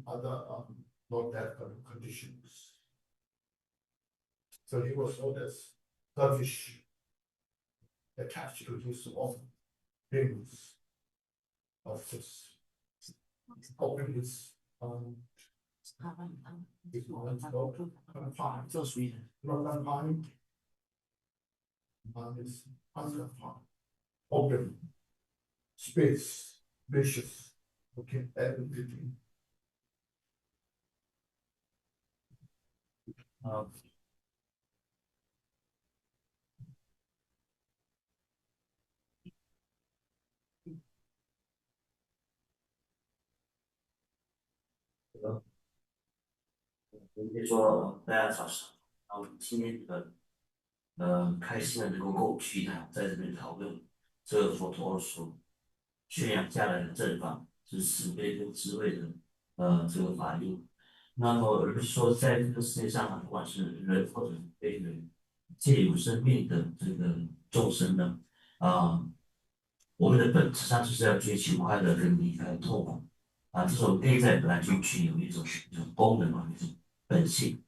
other non-death conditions. So he was always selfish, attached to his own things of his open his open space, vicious, okay, everything.可以说大家早上，然后今天开心的能够跟我聚一堂，在这边讨论这个佛陀所宣扬下来的正法，是慈悲跟智慧的这个法义。那么说，在这个世界上，不管是人或者非人，借有生命的这个众生呢，我们的本质上就是要追求快乐跟离开痛苦这种内在本来就具有一种功能一种本性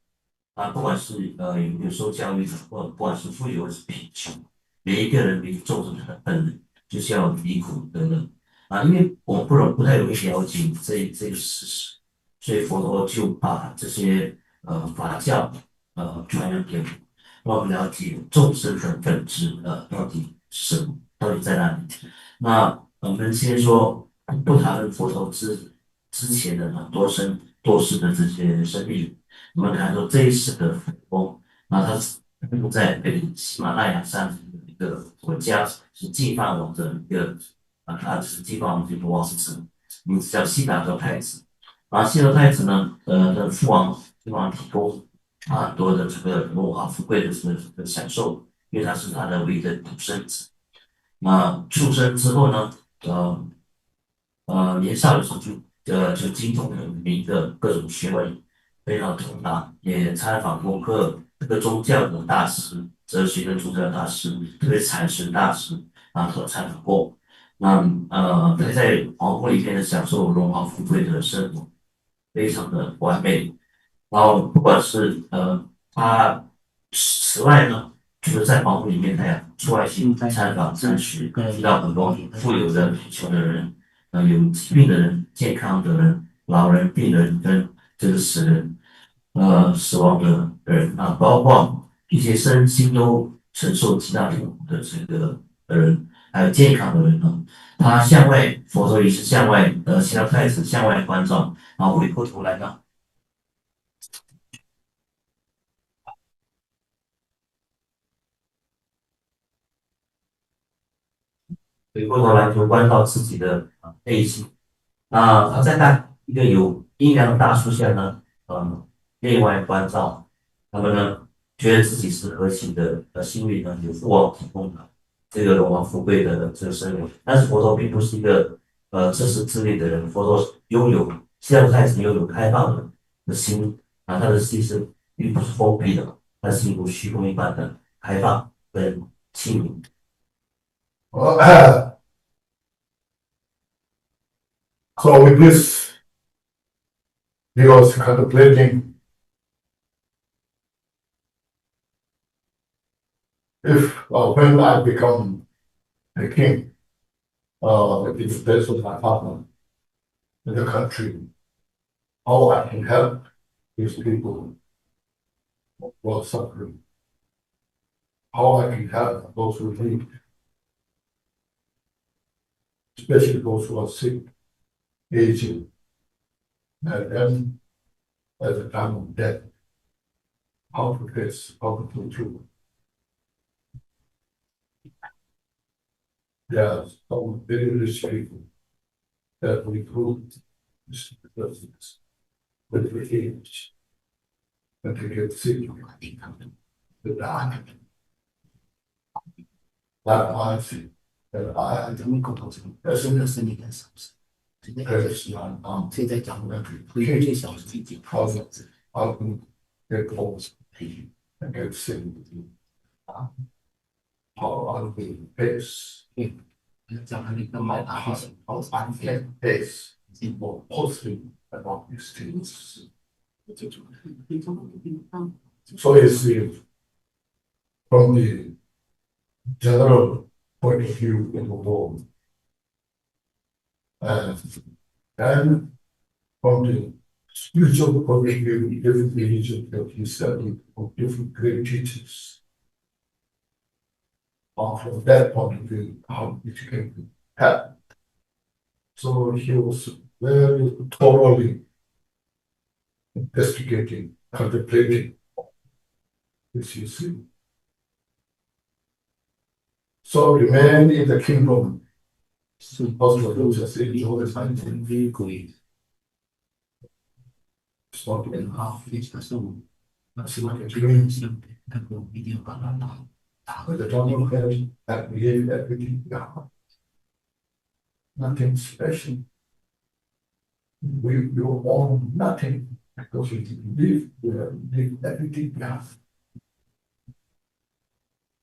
不管是有受教育的，或者不管是富有或是贫穷，每一个人每一个众生他的本能就是要离苦得乐因为我们不太容易了解这个事实，所以佛陀就把这些法教传扬给我们，让我们了解众生的本质到底是什么，到底在哪里。那我们先说不谈论佛陀之前的多世的这些生命，我们谈说这一世的佛，那他是在喜马拉雅山的一个国家是净饭王的一个他是净饭王的一个王子，名字叫悉达多太子。悉达多太子呢，的父王提供他很多的这个荣华富贵的这个享受，因为他是他的唯一的独生子。那出生之后呢，年少的时候就精通很明的各种学问，非常通达，也参访过各个宗教的大师、哲学的宗教大师，特别禅师大师都参访过。那他在皇宫里面呢，享受荣华富贵的生活，非常的完美。然后不管是他此外呢，就是在皇宫里面，他也出外去参访参学，遇到很多富有的、贫穷的人，有疾病的人、健康的人、老人、病人跟这个死亡的人包括一些身心都承受极大痛苦的这个人，还有健康的人呢。他向外，佛陀也是向外，其他太子向外关照，然后回过头来呢。回过头来就关照自己的内心。他在一个有阴凉的大树下呢，内外关照。那么呢，觉得自己是何其的幸运呢，有父王提供的这个荣华富贵的这个生活。但是佛陀并不是一个自私自利的人，佛陀希望太子拥有开放的心他的心是并不是封闭的，他是如虚空一般的开放跟清明。So with this, he was contemplating when I become a king, in the place of my father in the country, how I can help these people who are suffering, how I can help those who need, especially those who are sick, aging, and then at the time of death, how to face, how to go through. There are some very rich people that we proved with the age, that they get sick, they die. That I see, that I as how can get close and get sick. How I can face, how I can face more positive about these things. So it's from the general point of view in the world, and from the spiritual point of view, different religions that he studied from different great teachers. From that point of view, how it can happen. So he was very thoroughly investigating, contemplating this, you see. So remain in the kingdom. Also, just enjoy the time. It's not enough. It's like a dream. With the John of heaven, that we gave everything God. Nothing special. We own nothing because we live everything God.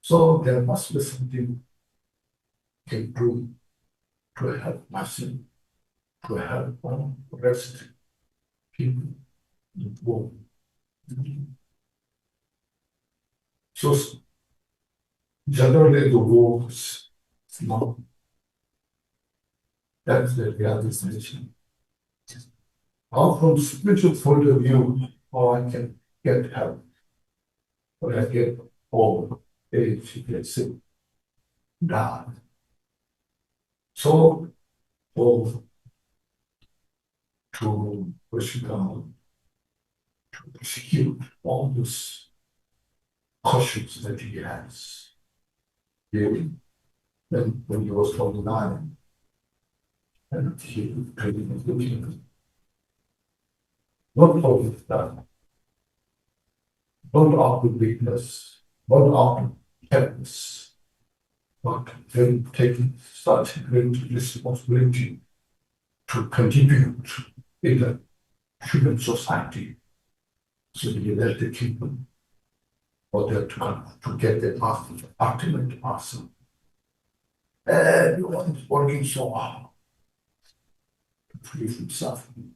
So there must be something can do to help myself, to help all the rest people in the world. So generally the world is small. That's the realization. How from spiritual point of view, how I can get help, when I get old age, get sick, die. So, to push down, to execute all those cautions that he has given when he was 29, and he was training the kingdom. Not all of that, not out of weakness, not out of helpless, but then taking such great responsibility to contribute in the human society. So he left the kingdom for them to get the ultimate answer. Everyone is working so hard to free from suffering,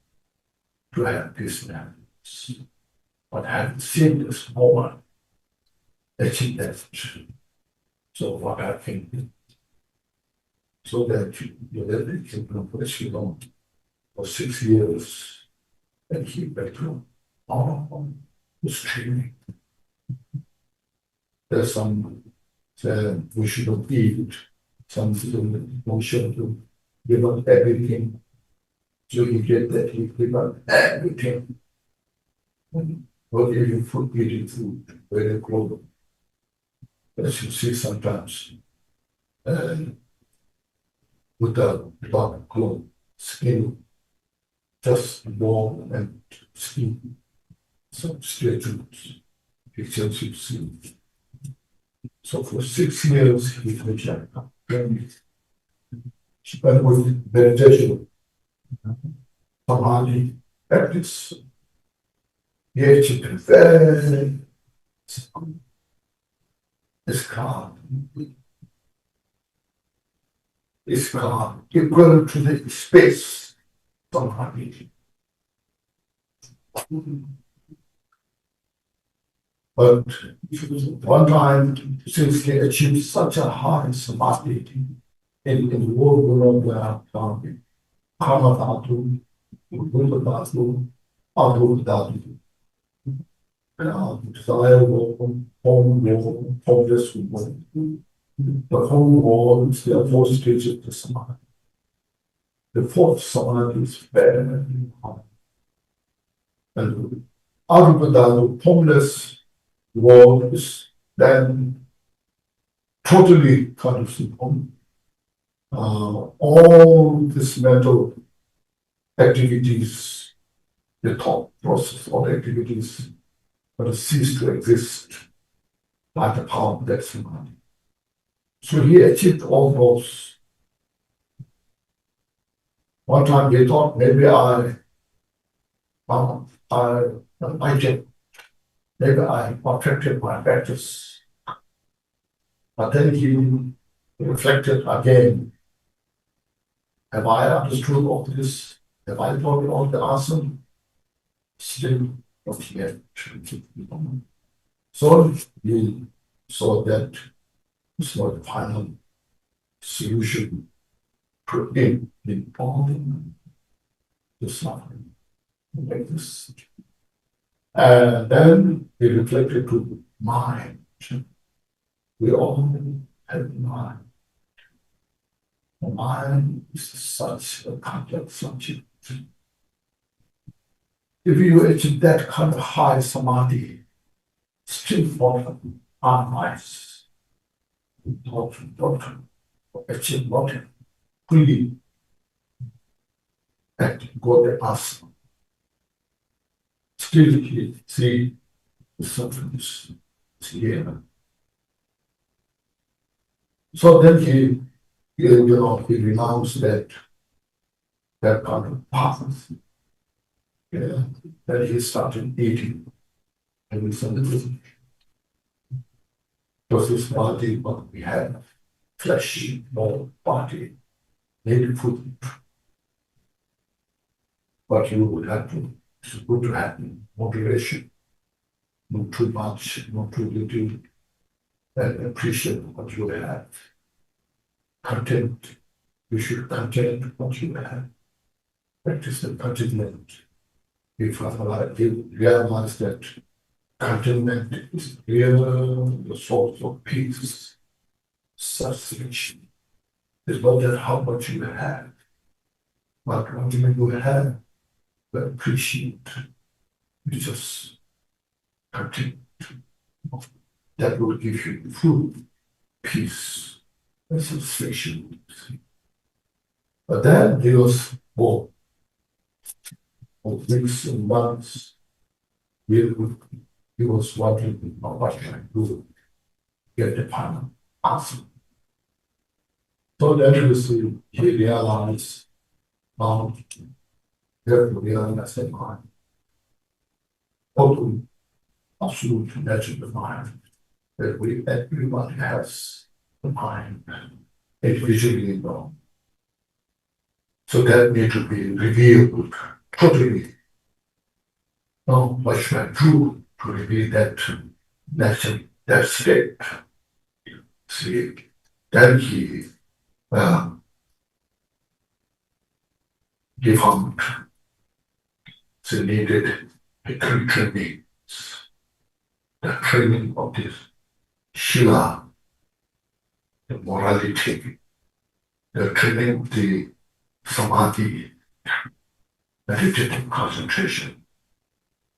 to have peace and happiness. But having seen this moment, achieve that. So what I think, so that you let the kingdom bless you long for 6 years, and he went through all this training. There's some we shouldn't eat, some we shouldn't give up everything. So you get that you give up everything. What eating food, very close. As you see sometimes, without dark clothes, skin, just warm and skin, some straight roots, excessive sin. So for 6 years, he was Jaya. Spent with meditation, Taman, practice. Yet he very it's calm. It's calm. Equal to the space somehow. But one time, since they achieved such a high samadhi in the world of Karma Dhatu, Rupa Dhatu, Adhu Dhatu, desire world, home world, homeless world. The home world is the fourth stage of the samadhi. The fourth samadhi is very high. And Adhu Dhatu, homeless world is then totally kind of simple. All this mental activities, the thought process, all the activities will cease to exist by the power of that samadhi. So he achieved all those. One time he thought maybe maybe I perfected my practice. But then he reflected again. Have I understood all this? if I told you all the answer, still not yet. So you saw that it's not the final solution to in all the suffering. Like this. And then he reflected to mind. We all have mind. The mind is such a complex subject. If you achieve that kind of high samadhi, still not analyze, not achieve not fully and go the path. Still he see the sufferings here. So then he renounced that kind of path. Yeah. Then he started eating every Sunday. Because his body, what we have, flesh, no body, needed food. But you would have to, it's good to have moderation, not too much, not too little, and appreciate what you have. Content, you should content what you have. Practice the contentment. If you realize that contentment is the source of peace, satisfaction. It's not that how much you have, but what you have, but appreciate. You just content. That will give you full peace and satisfaction. But then there was more. Of weeks and months, he was wondering what can I do to get the final answer. So then he realized that realize that mind, total, absolute nature of mind, that everyone has the mind individually known. So that need to be revealed totally. Now, what should I do to reveal that state? See, then he found the needed three trainings. The training of this Shila, the morality, the training of the Samadhi, meditative concentration,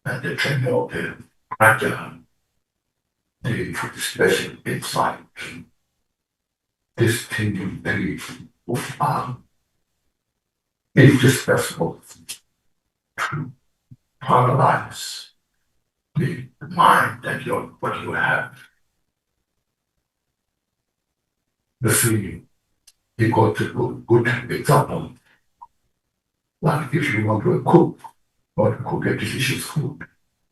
and the training of the Raja, the special insight. This thinking belief are indispensable to analyze the mind that what you have. The feeling. He got a good example. Like if you want to cook or to cook a delicious food,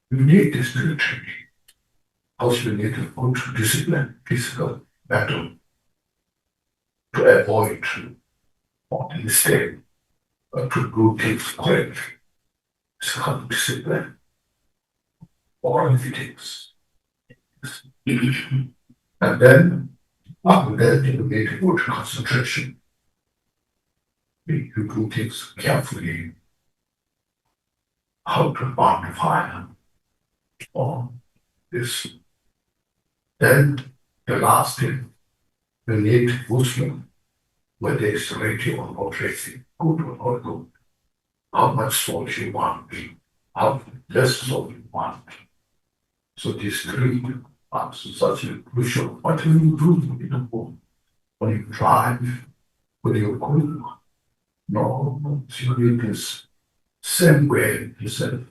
you need this training. Also, you need a good discipline, physical battle to avoid mistake to do things correctly. It's called discipline or things. And then after that, you need good concentration. You do things carefully. How to burn the fire or this. Then the last thing, you need wisdom, whether it's ready or not ready, good or not good. How much salt you want, how less salt you want. So these three are such a crucial. What do you do in the home? When you drive, when you cook? No, you need this same way, he said.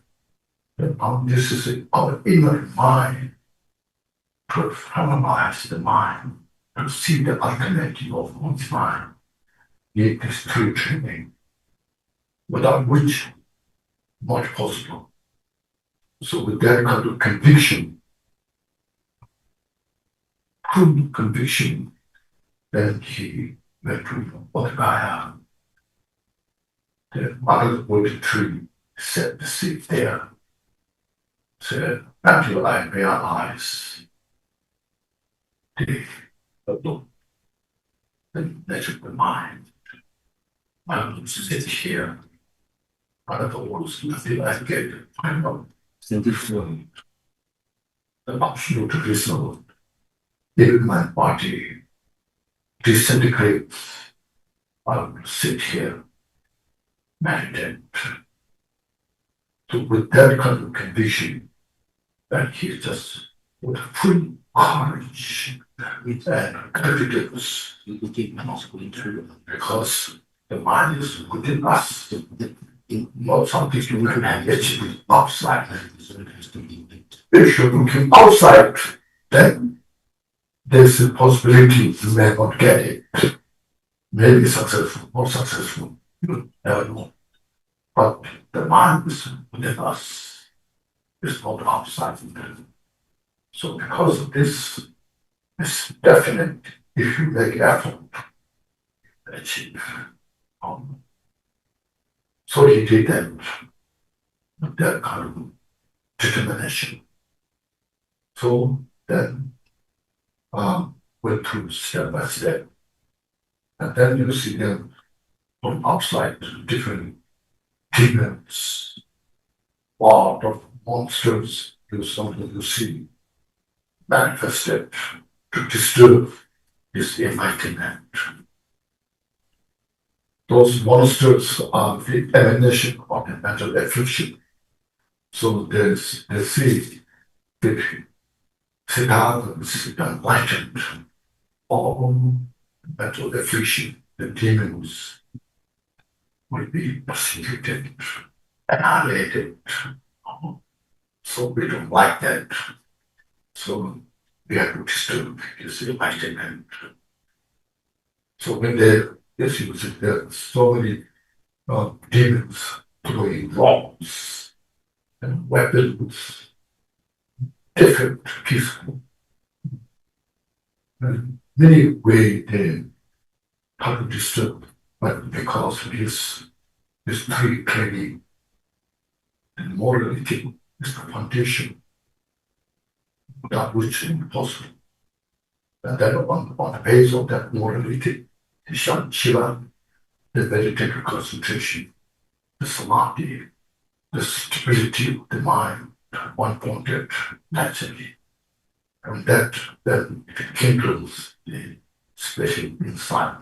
This is our inner mind to analyze the mind, to see the alternative of one's mind. Need this true training, without which not possible. So with that kind of conviction, true conviction, then he went to Bodhgaya. the mother wood tree set the seed there. So until I realize the nature of the mind, I will sit here. But the words until I get final satisfaction. The absolute result in my body disintegrates. I will sit here, meditate. So with that kind of condition, and he just with full courage and confidence, because the mind is within us, not something you can achieve outside. If you look outside, then there's a possibility you may not get it. Maybe successful, not successful, you never know. But the mind is within us, it's not outside. So because of this, it's definite if you make effort to achieve. So he did that with that kind of determination. So then went through step by step. And then you see them from outside, different demons, lot of monsters, you see manifested to disturb his enlightenment. Those monsters are the emanation of the mental affliction. So they see the Siddhartha is enlightened, all mental affliction, the demons will be persecuted, annihilated. So we don't like that. So we have to disturb his enlightenment. So when there are so many demons throwing rocks and weapons, different peaceful. And many ways they have to disturb, but because of his three training and morality is the foundation without which is impossible. And then on the base of that morality, the Shiva, the meditative concentration, the samadhi, the stability of the mind, one pointed naturally. And that then it kindles the special insight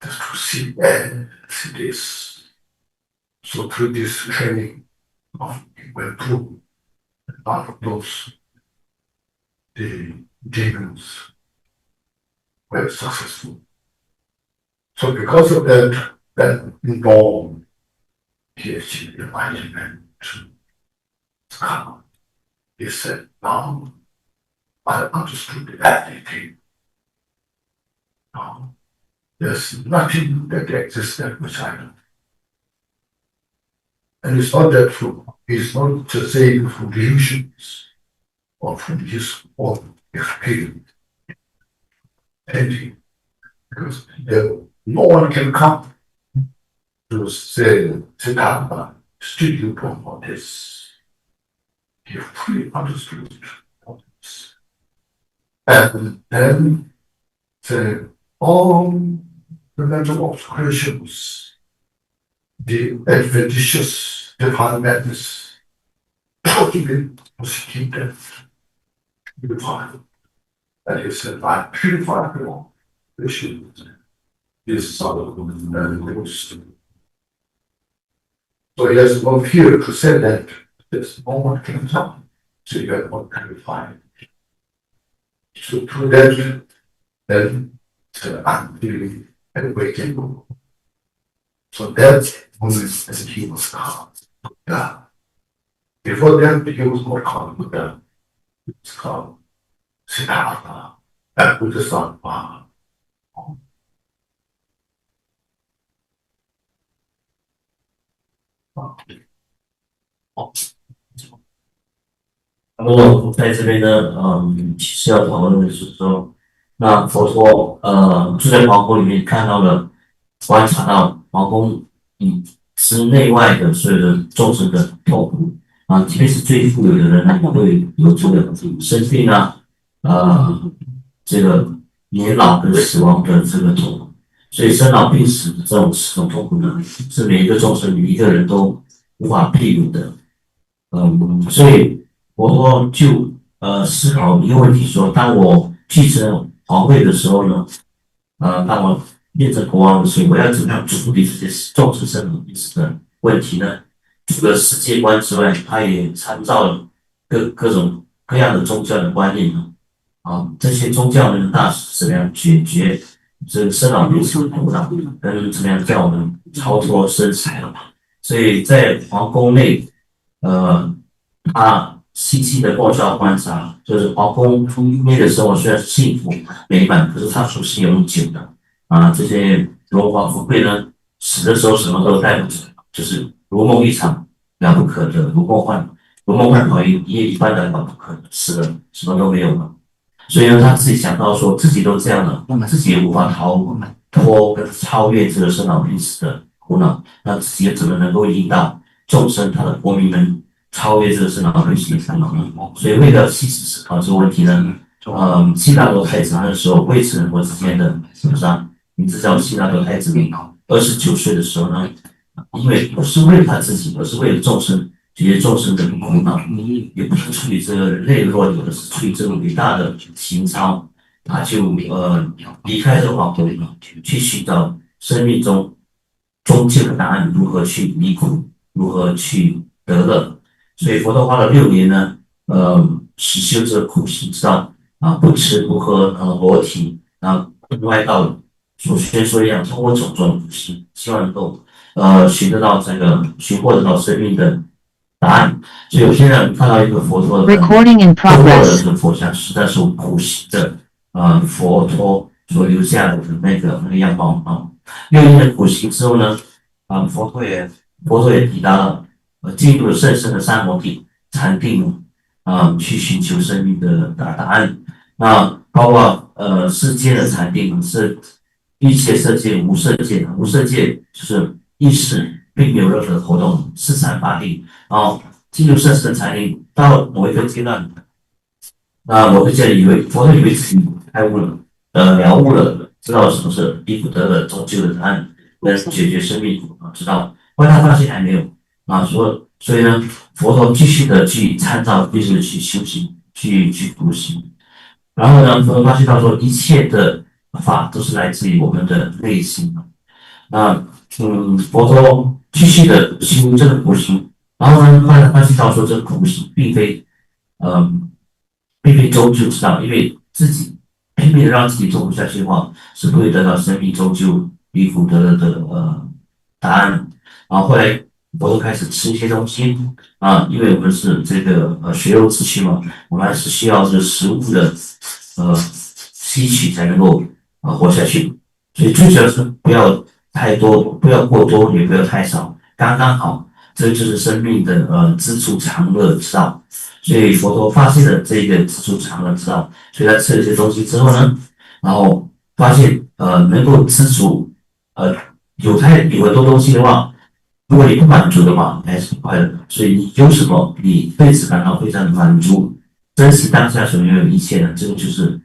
just to see as it is. So through this training, we went through a lot of those the demons were successful. So because of that, then involved he achieved enlightenment. He said, now I understood everything. Now there's nothing that exists that which I don't. And it's not that he's not just saying from delusions or from his own experience. And because no one can come to say, Siddhartha, still you don't know this. He fully understood all this. And then all the mental obscurations, the adventitious divine madness, totally prosecuted, purified. And he said, I purify them all. They should be solid and ghost. So he has no fear to say that there's no one can come. So you have not purified. So through that, then I'm feeling and waking. So that's moment as he was calm. Yeah. Before that, he was more calm with them. He was calm. Siddhartha, and with the sun.我在这边呢，其实要讨论的是说，那佛陀住在皇宫里面看到了，观察到皇宫吃内外的所有的众生的痛苦啊，即便是最富有的人呢，也会有这个生病啊，这个年老跟死亡的这个痛苦。所以生老病死的这种痛苦呢，是每一个众生每一个人都无法避免的。所以佛陀就思考一个问题说，当我继承皇位的时候呢，当我变成国王的时候，我要怎么样处理这些众生生老病死的问题呢？除了世界观之外，他也参照了各种各样的宗教的观念这些宗教的大师怎么样解决这个生老病死的苦恼，跟怎么样叫我们超脱生死。所以在皇宫内，他细细的过去要观察，就是皇宫内的生活虽然是幸福美满，可是它属是永久的这些荣华富贵呢，死的时候什么都带不走，就是如梦一场，了不可得，如梦幻泡影，一夜一般的了不可得，死了什么都没有了。所以呢，他自己想到说，自己都这样了，自己也无法逃脱跟超越这个生老病死的苦恼，那自己又怎么能够引导众生他的国民们超越这个生老病死的烦恼呢？所以为了细致思考这个问题呢，悉达多太子那时候未成佛之间的名字叫悉达多太子，29岁的时候呢，因为不是为了他自己，而是为了众生。这些众生的苦恼，也不是出于这个人类的弱点，而是出于这种伟大的情操，他就离开这个皇宫，去寻找生命中终极的答案，如何去离苦，如何去得乐。所以佛陀花了6年呢，实修这个苦行之道不吃不喝，裸体，外道所学所养，通过种种苦行，希望能够寻获得到生命的答案。所以有些人看到一个佛陀的这个佛像，实在是苦行的佛陀所留下的那个样貌6年的苦行之后呢，佛陀也抵达了进入了甚深的三摩地禅定去寻求生命的答案。那包括世间的禅定是一切色界、无色界，无色界就是意识并没有任何活动，是禅法定。进入甚深的禅定，到某一个阶段，某个阶段佛陀以为自己开悟了，了悟了，知道什么是离苦得乐终究的答案，能解决生命苦知道，后来他发现还没有所以呢，佛陀继续的去参照，继续的去修行，去读行。然后呢，佛陀发现到说，一切的法都是来自于我们的内心。佛陀继续的修这个苦行，然后呢，发现到说，这个苦行并非终究之道，因为自己拼命的让自己做不下去的话，是不会得到生命终究离苦得乐的答案。然后后来佛陀开始吃一些东西因为我们是这个血肉之躯嘛，我们还是需要这个食物的吸取才能够活下去。所以最主要是不要太多，不要过多，也不要太少，刚刚好，这就是生命的知足常乐之道。所以佛陀发现了这个知足常乐之道，所以他吃了这些东西之后呢，然后发现能够知足，有很多东西的话，如果你不满足的话，你还是不快乐。所以你有什么，你对此感到非常的满足，珍惜当下所拥有一切的，这个就是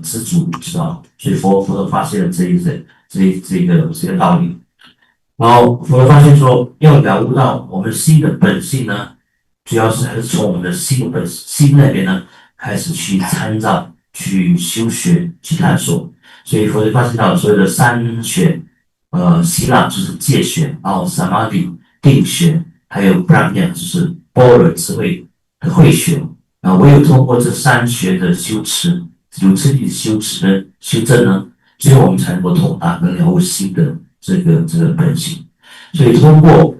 知足之道。所以佛陀发现了这个道理。然后佛陀发现说，要了悟到我们心的本性呢，主要是还是从我们的心那边呢开始去参照、去修学、去探索。所以佛陀发现到所有的3学。希腊就是戒学，然后 samadhi 定学，还有 prajna 就是般若智慧的慧学。唯有通过这3学的修持，有自己的修持跟修正呢，最后我们才能够通达跟了悟心的这个本性。所以通过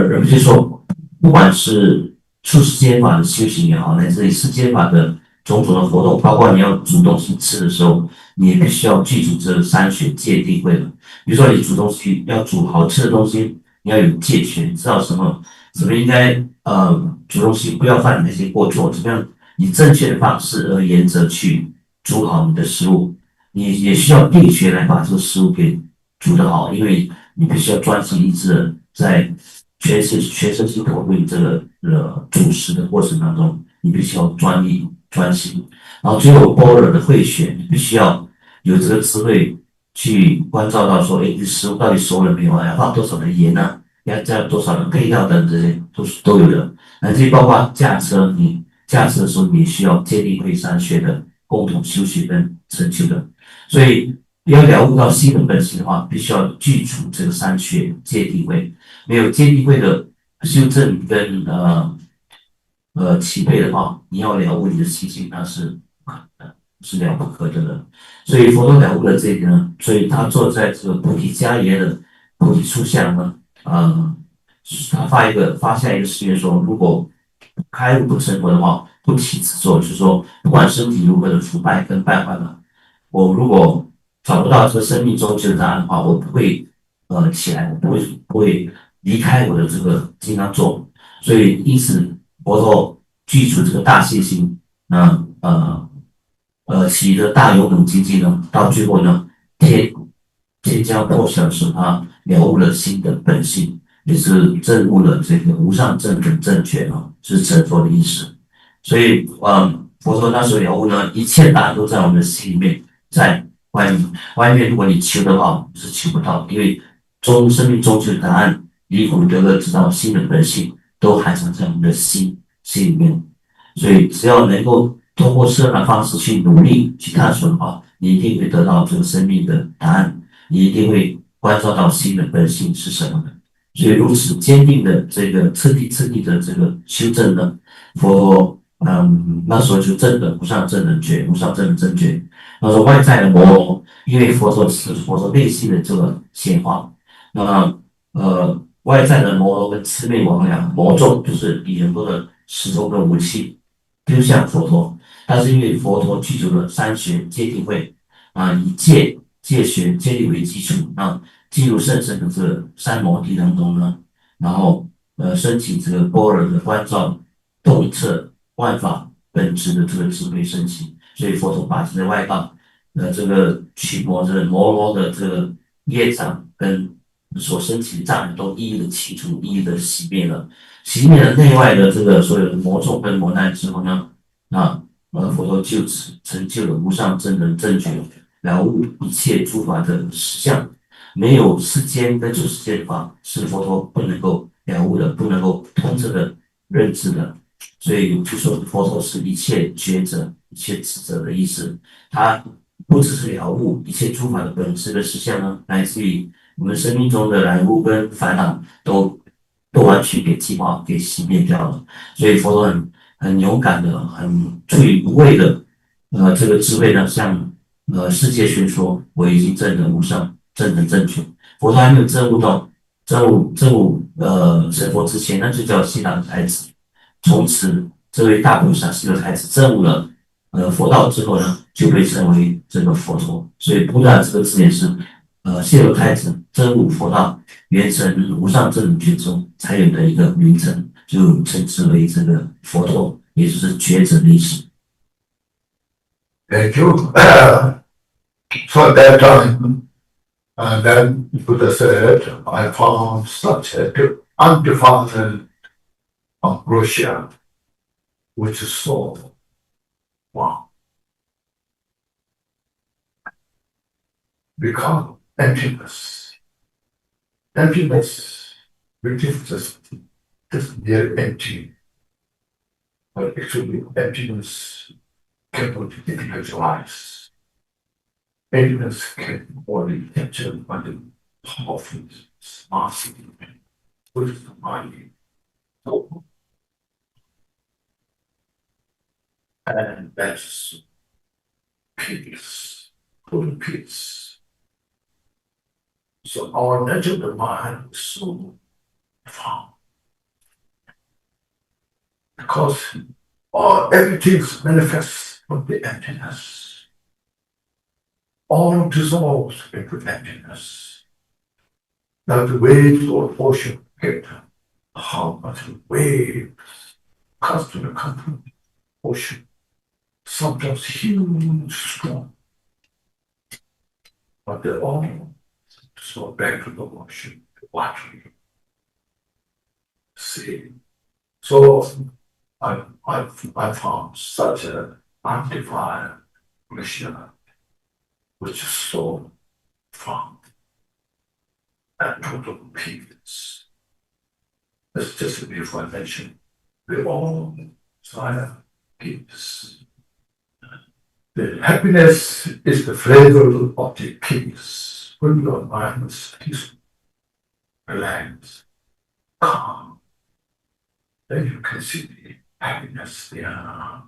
人们就说，不管是出世间法的修行也好，乃至于世间法的种种的活动，包括你要煮东西吃的时候，你也必须要记住这3学戒定慧了。比如说你煮东西要煮好吃的东西，你要有戒学，知道什么应该煮东西不要犯那些过错，怎么样以正确的方式而沿着去煮好你的食物。你也需要定学来把这个食物给煮得好，因为你必须要专心一致的在全身心投入这个主持的过程当中，你必须要专一专心。然后最后般若的慧学，你必须要有这个智慧去关照到说，哎，你食物到底熟了没有啊？要放多少的盐呢？要加多少的配料等这些都有的。那这些包括驾车，你驾车的时候你需要戒定慧三学的共同修学跟成就的。所以要了悟到心的本性的话，必须要具足这个三学戒定慧。没有戒定慧的修正跟齐备的话，你要了悟你的习性，那是了不可得的。所以佛陀了悟了这个呢，所以他坐在这个菩提迦耶的菩提树下呢，他发下一个誓愿说，如果开悟不成佛的话，不起此座，就是说不管身体如何的腐败跟败坏了，我如果找不到这个生命中究的答案的话，我不会起来，我不会离开我的这个金刚座。所以因此佛陀具足这个大信心，那其的大勇猛精进呢，到最后呢，天将破晓的时候，他了悟了心的本性，也是证悟了这个无上正等正觉啊，是成佛的意思。所以，佛陀那时候了悟呢，一切答案都在我们的心里面，在外面。外面如果你求的话，是求不到，因为生命终究的答案，离苦得乐知道心的本性，都含藏在我们的心里面。所以，只要能够通过适当的方式去努力去探索的话，你一定会得到这个生命的答案，你一定会关照到心的本性是什么的。所以，如此坚定的这个彻底的这个修正呢，佛陀那时候就证得无上正等觉，无上正等正觉。那时候外在的魔，因为佛陀是佛陀内心的这个显化，那么外在的魔罗跟魑魅魍魉魔众，就是以很多的石头跟武器丢向佛陀，但是因为佛陀具足了三学戒定慧以戒学戒律为基础，进入甚深的这个三摩地当中呢，然后升起这个般若的关照，洞彻万法本质的这个智慧升起，所以佛陀把这个外道这个驱魔这个魔罗的这个业障跟所升起的障碍都一一的清除，一一的熄灭了。熄灭了内外的这个所有的魔众跟魔难之后呢，佛陀就此成就了无上正等正觉，了悟一切诸法的实相。没有世间跟出世间法是佛陀不能够了悟的，不能够通彻的认知的。所以就说佛陀是一切觉者、一切智者的意思。他不只是了悟一切诸法的本质的实相呢，来自于我们生命中的染污跟烦恼都完全给净化、给熄灭掉了。所以佛陀很勇敢的、很出于无畏的这个智慧呢，向世界宣说，我已经证得无上正等正觉。佛陀还没有证悟成佛之前，那就叫西达的孩子。从此，这位大菩萨是个孩子证悟了佛道之后呢，就被称为这个佛陀。所以菩萨这个字也是谢罗太子证悟佛道，圆成无上正等觉中才有的一个名称，就称之为这个佛陀，也就是觉者的意思。Thank you. So at that time, and then Buddha said, I found such a undefiled ambrosia, which is so wow. Because emptiness, which is just near empty, but actually emptiness cannot be visualized. Emptiness can only capture by the powerful, massive, which is the mind. And that's peace, total peace. So our natural mind is so profound because everything manifests from the emptiness. All dissolves into emptiness. Now the waves of ocean get how much waves constantly come from the ocean. Sometimes huge storm, but they're all So back to the worship, watching. See. So I found such an undefined mission, which is so fun and total peace. It's just a beautiful mention. We all desire peace. The happiness is the flavor of the peace. When your mind is peaceful, relaxed, calm, then you can see the happiness there.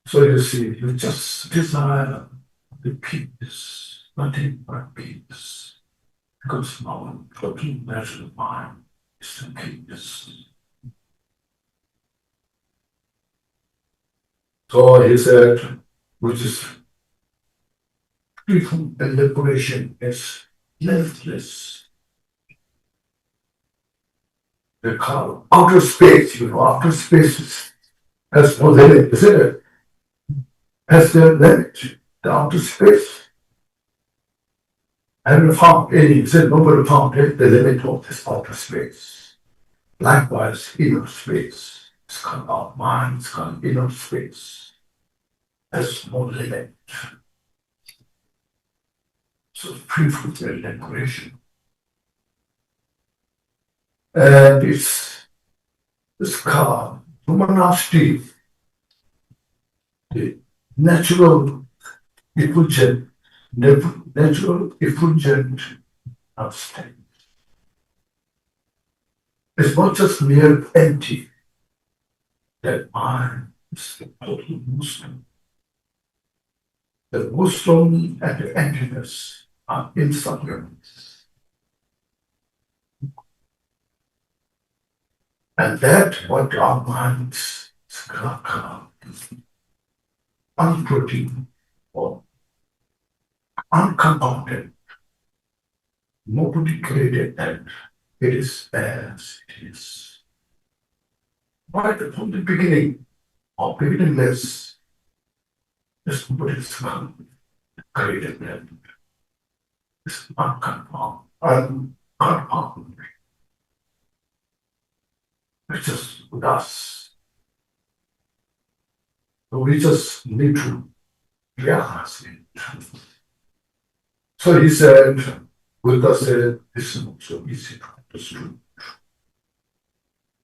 So you see, you just desire the peace, nothing but peace. Because our total measure of mind is the peace. So he said, which is freedom and liberation is limitless. They call outer space, outer space has no limit, isn't it? Has no limit, the outer space. And found any, said nobody found the limit of this outer space. Likewise, inner space. It's called our mind, it's called inner space. There's no limit. So free from the liberation. And it's called humanity, the natural effulgent of state. It's not just mere empty. That mind is the total Muslim. The Muslim and the emptiness are inseparable. And that what our minds is unproduced or uncompounded. Nobody created that. It is as it is. Right from the beginning, or beginningless, this Buddhist created that. It's uncompounded. It's just with us. So we just need to realize it. So he said, Buddha said, this is not so easy to understand.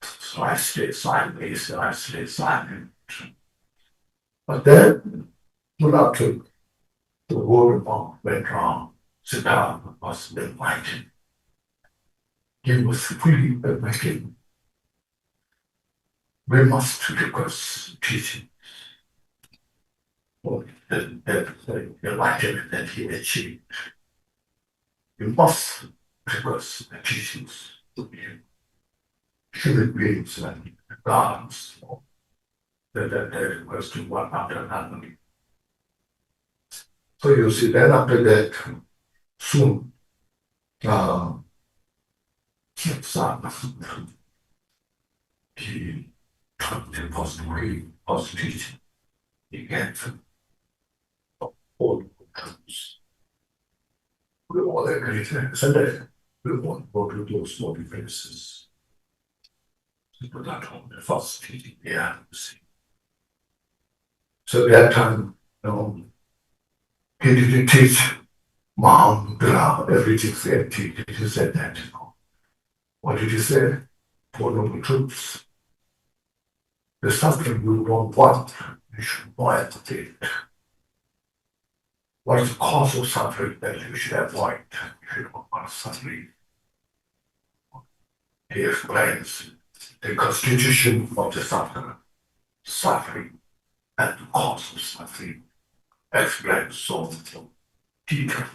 So I stay silent. But then, Buddha took the word about went wrong. Siddhartha was enlightened. He was fully awakened. We must request teaching for the enlightenment that he achieved. You must request the teachings of human beings and gods that request to one after another. So you see, then after that, soon, he took the first teaching. He gave all the truths. We all agree that we won't go to those motivations. People that on the first teaching, see. So that time, he didn't teach Mahamudra, everything's empty. He said that, What did he say? Follow the truths. There's something you don't want, you should avoid it. What is the cause of suffering that you should avoid if you don't want suffering? He explains the constitution of the suffering, and the cause of suffering. Explains so details.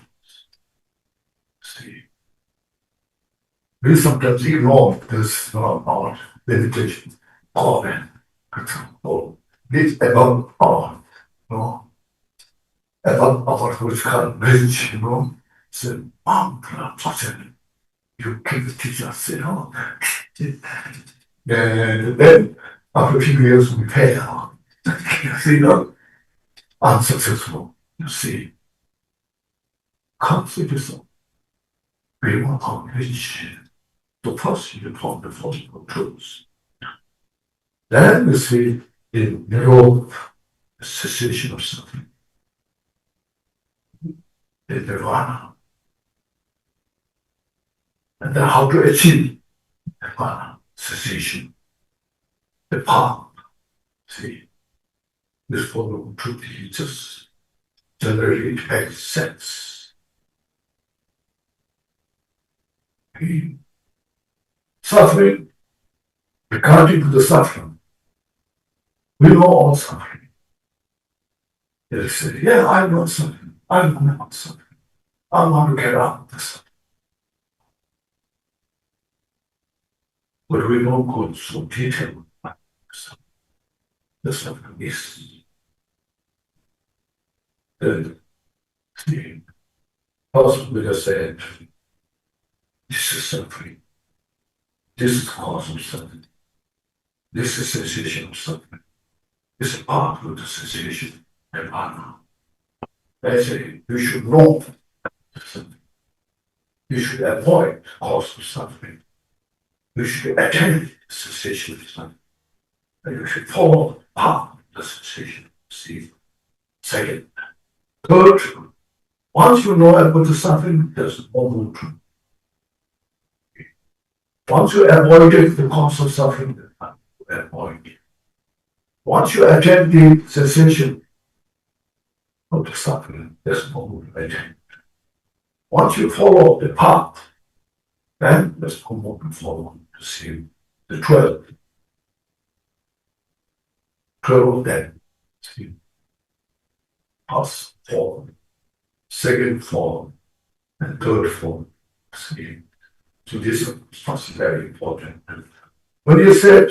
See, we sometimes ignore this about meditation, comment, control. This above all, above all which can bridge, the mantra pattern. You can teach us, And then after a few years we fail. Unsuccessful, you see. confidence of being accomplished to pursue upon the possible truths. Then we see in Europe the cessation of suffering, the nirvana, and then how to achieve nirvana, cessation, the path. See, this Four Truth teaches generally it makes sense. Suffering, regarding to the suffering, we know all suffering. They say, yeah, I know suffering, I know suffering, I want to get out of this suffering. But we don't go so detailed about the suffering is the First Buddha said, this is suffering. This is the cause of suffering. This is cessation of suffering. This is part of the cessation of nirvana. They say you should know suffering. You should avoid the cause of suffering. You should attain the cessation of suffering. And you should follow the path of the cessation. See? Second. Third, once you know about the suffering, there's no more truth. Once you avoided the cause of suffering, avoid it. Once you attain the cessation of the suffering, there's no more to attain. Once you follow the path, then there's no more to follow to see the 12. 12 then, see, first form, second form, and third form. See. So this is very important. When you said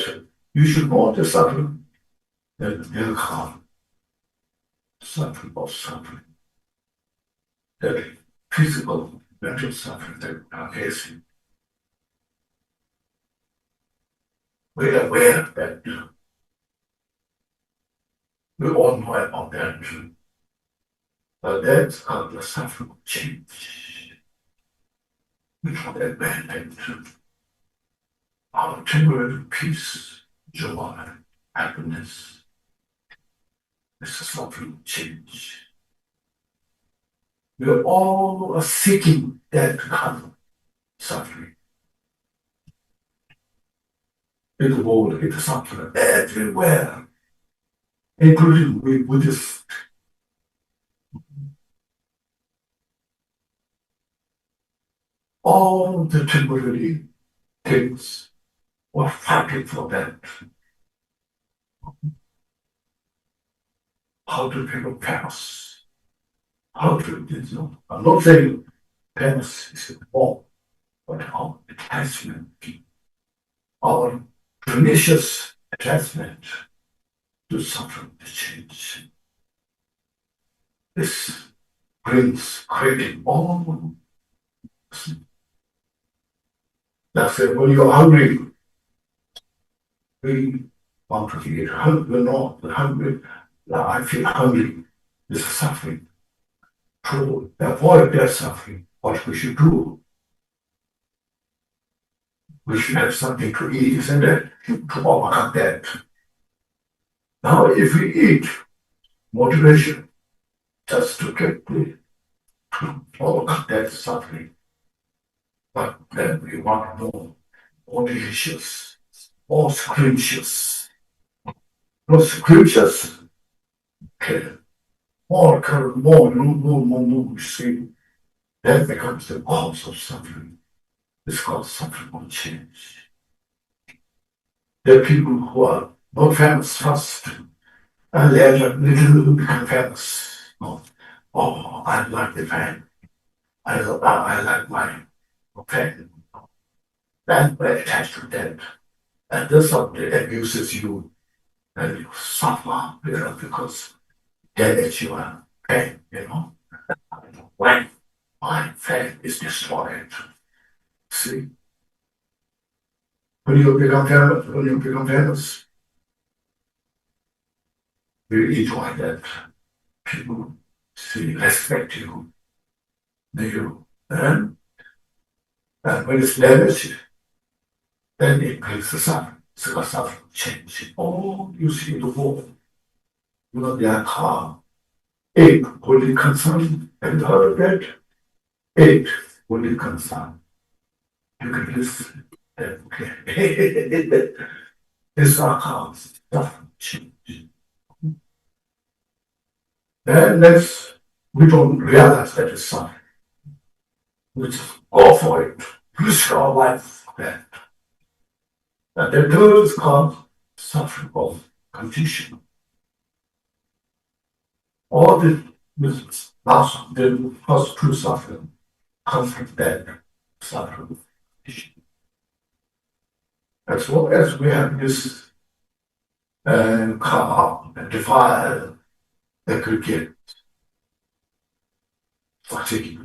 you should know the suffering, then you come. Suffering of suffering. That physical, mental suffering that we are facing. We are aware of that. We all know about that. But that's the suffering of change. We call that bad. Our temporary peace, joy, happiness. This is suffering of change. We are all seeking that kind of suffering. In the world, it is suffering everywhere, including we Buddhists. All the temporary things were fighting for that. How to become famous? How to, I'm not saying famous is wrong, but our attachment, our pernicious attachment to suffering to change. This brings creating all. That's it. When you're hungry, we want to eat. We're not hungry. I feel hungry. This is suffering. To avoid that suffering, what we should do, we should have something to eat, isn't it? To overcome that. Now, if we eat, motivation, just to get to overcome that suffering. But then we want more delicious, more scrumptious. More scrumptious. Okay. More, you see. That becomes the cause of suffering. It's called suffering of change. There are people who are not famous first, and later little become famous. Oh, I like the fan. I like my fan. Then we're attached to that. And this something abuses you, and you suffer, because damage your pain, When my faith is destroyed. See? When you become famous, you enjoy that. People see, respect you. And when it's damaged, then it makes the suffering. So the suffering change. Oh, you see the world. You know, their car. 8 holy concern. Have you heard of that? 8 holy concern. You can listen. Okay. It's our car. Suffering change. And we don't realize that it's suffering. We just go for it. Risk our life for that. And the third is called suffering of condition. All the first two suffering comes from that suffering of condition. As long as we have this karma and defile aggregate fatigue,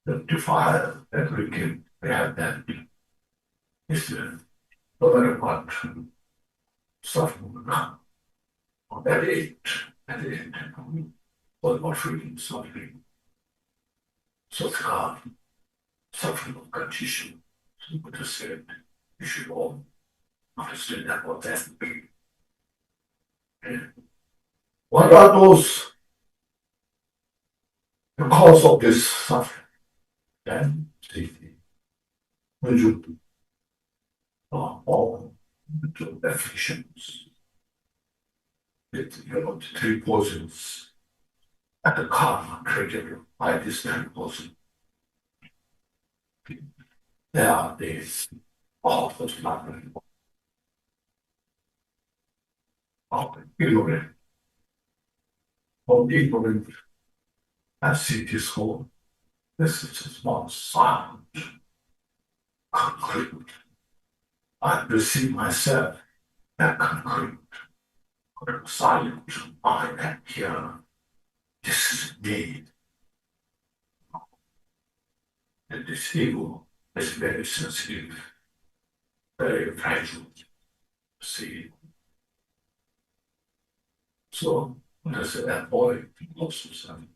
the defile aggregate, we have that. It's no matter what suffering will come. At the end, all about freedom, suffering. So it's God, suffering of condition. So Buddha said, you should all understand that what that would be. And what are those, the cause of this suffering? Then, see, when you all mental afflictions, the 3 poisons and the karma created by this 3 poison. There are these awful suffering of ignorant, and see this whole. This is a small sound. Conclude. I perceive myself and conclude. Silent, I am here. This is me. And this ego is very sensitive, very fragile. See. So, when I say avoid also something,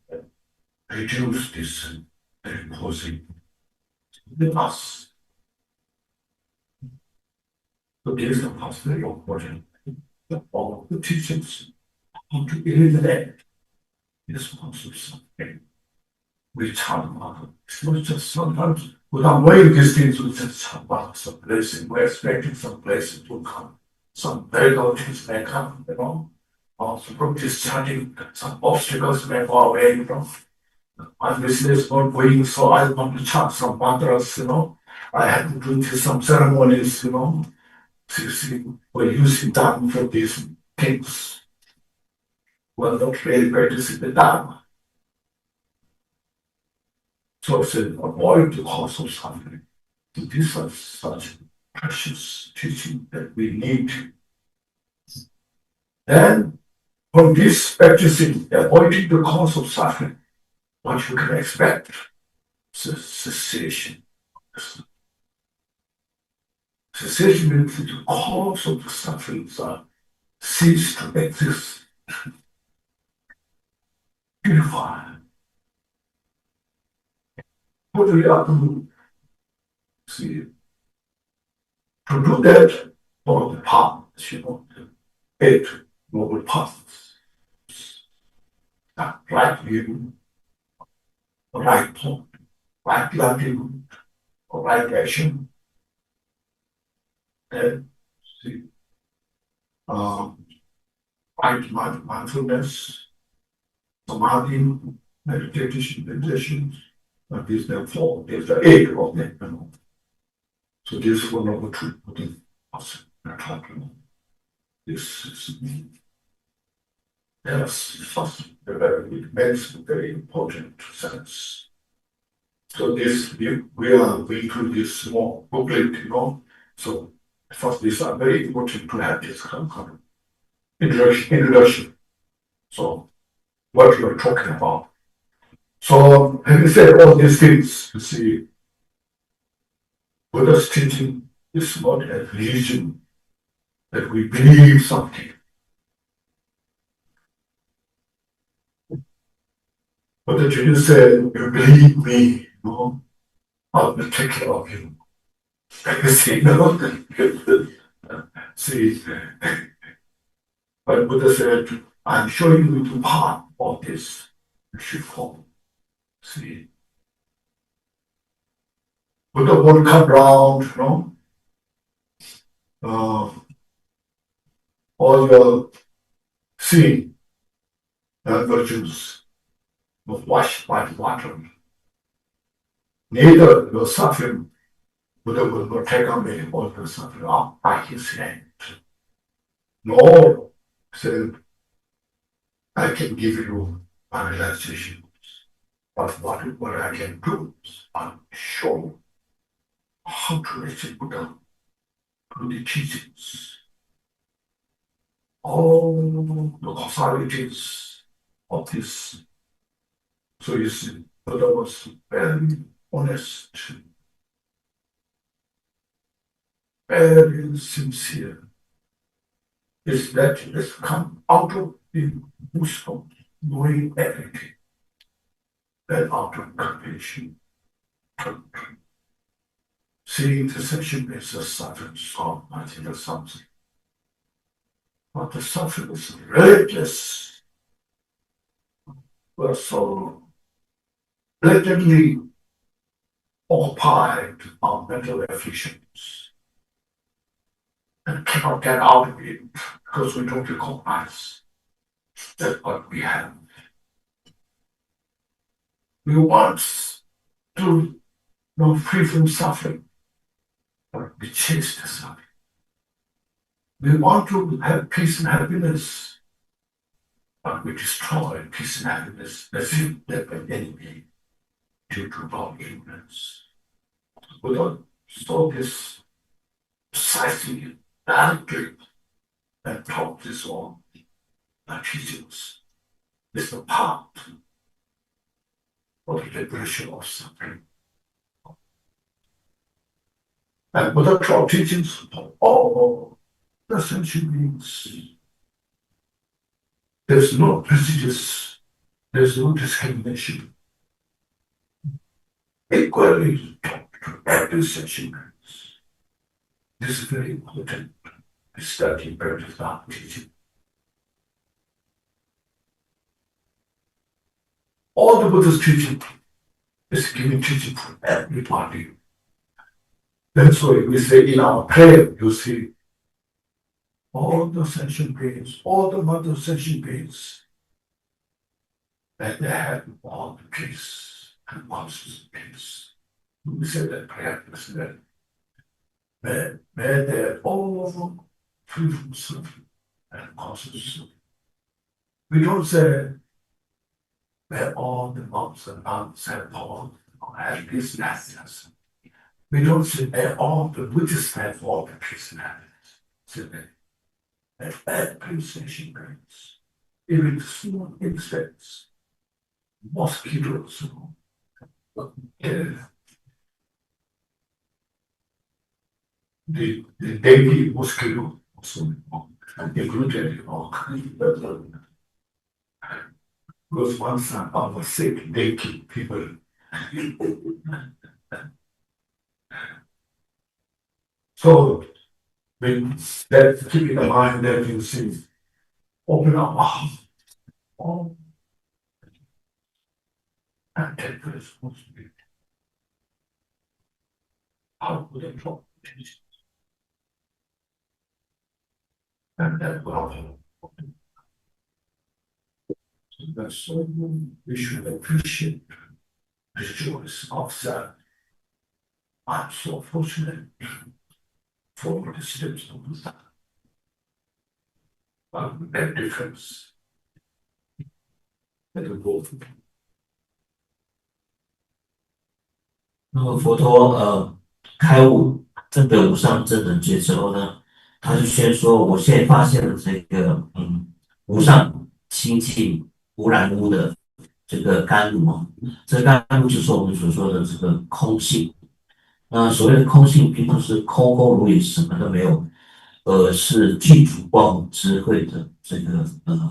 reduce this imposing within us. So there's the possibility of watching all the teachings how to eliminate this concept of suffering. We talk about it. It's not just sometimes without weighing these things, we just talk about some blessing. We're expecting some blessing to come. Some very good things may come, Also from discharging some obstacles may go away, My business is not going, so I want to chant some mantras, I have to do some ceremonies, See, we're using Dharma for these things. We're not really practicing the Dharma. So it's avoid the cause of suffering. So these are such precious teaching that we need. Then, from this practicing, avoiding the cause of suffering, what you can expect is cessation. Cessation means that the cause of the sufferings cease to exist. Purify. What do we have to do? See, to do that, follow the path, the 8 noble paths. That right view, right thought, right loving, right action. And see, right mindfulness, samadhi, meditation. These are 4, these are 8 of them, So this is one of the 2 putting us in a talking. This is first very important sense. So this we are going through this small booklet, So first these are very important to have this kind of introduction. So what you are talking about. So having said all these things, you see, Buddha's teaching is not a religion that we believe something. But the Jesus said, "You believe me, I will take care of you." See, see, but Buddha said, "I'm showing you the path of this. You should follow." See, Buddha won't come round, all your sin and virtues was washed by the water. Neither your suffering, Buddha will not take away all your suffering by his hand. No, said, I can give you a relaxation, but what I can do is I'll show you how to listen Buddha through the teachings. All the authorities of this. So you see, Buddha was very honest, very sincere. Is that it's come out of the wisdom, knowing everything, and out of compassion. Seeing the session is a suffering song, I think or something. But the suffering is relentless. We're so blatantly occupied our mental afflictions and cannot get out of it because we don't recognize that what we have. We want to know free from suffering, but we chase the suffering. We want to have peace and happiness, but we destroy peace and happiness as if they're an enemy due to our ignorance. Buddha saw this precisely, directly, and taught this all the teachings. It's the path of the liberation of suffering. And Buddha taught teachings for all the sentient beings. There's no prejudice, there's no discrimination. Equally taught to every sentient being. This is very important. To study practice our teaching. All the Buddha's teaching is giving teaching for everybody. That's why we say in our prayer, you see, all the sentient beings, all the mother sentient beings, that they have all the peace and conscious peace. We say that prayer is that may they all free from suffering and conscious suffering. We don't say may all the monks and nuns have all have peace and happiness. We don't say may all the Buddhists have all the peace and happiness. Say that every sentient beings, even small insects, mosquitoes, the dengue mosquito also included because once I was sick, dengue people. So when that keep in mind that you see, open up all and take the responsibility. How would I talk? And that will happen. So we should appreciate the choice of that. I'm so fortunate for the steps of Buddha. That difference. That will go through. 那么佛陀开悟证得无上正等觉之后呢，他就宣说，我现在发现了这个无上清净无染污的这个甘露啊，这个甘露就是我们所说的这个空性。那所谓的空性，并不是空空如也，什么都没有，而是具足光明智慧的这个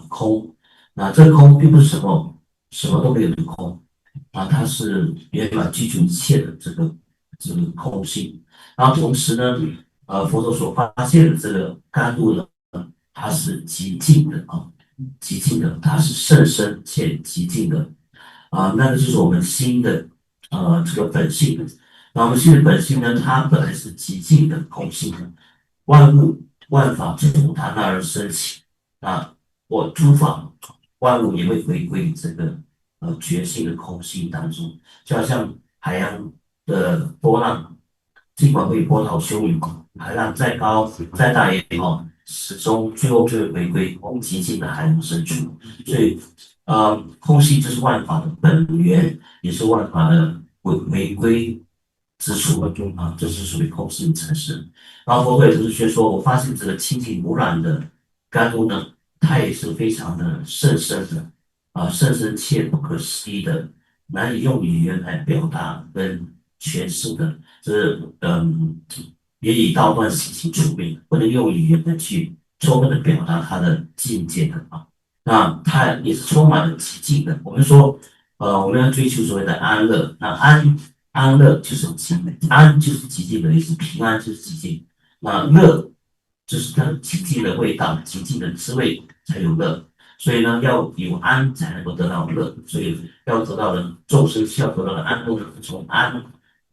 空。那这个空并不是什么什么都没有的空它是圆满具足一切的这个空性。然后同时呢，佛陀所发现的这个甘露呢，它是极静的极静的，它是甚深且极静的那个就是我们心的这个本性。那我们心的本性呢，它本来是极静的空性的，万物万法从它那儿升起。那我诸法万物也会回归这个觉性的空性当中，就好像海洋的波浪，尽管会波涛汹涌，海浪再高再大也好，始终最后就会回归极静的海洋深处。所以空性就是万法的本源，也是万法的回归之处这是属于空性产生。然后佛陀也就是学说，我发现这个清净无染的甘露呢，它也是非常的甚深的甚深切不可思议的，难以用语言来表达跟诠释的，这也以道断习气出名，不能用语言来去充分的表达它的境界的那它也是充满了极静的。我们说，我们要追求所谓的安乐，那安乐就是安就是极静的意思，平安就是极静。那乐就是它极静的味道，极静的滋味才有乐。所以呢，要有安才能够得到乐，所以要得到的众生需要得到的安乐，从安、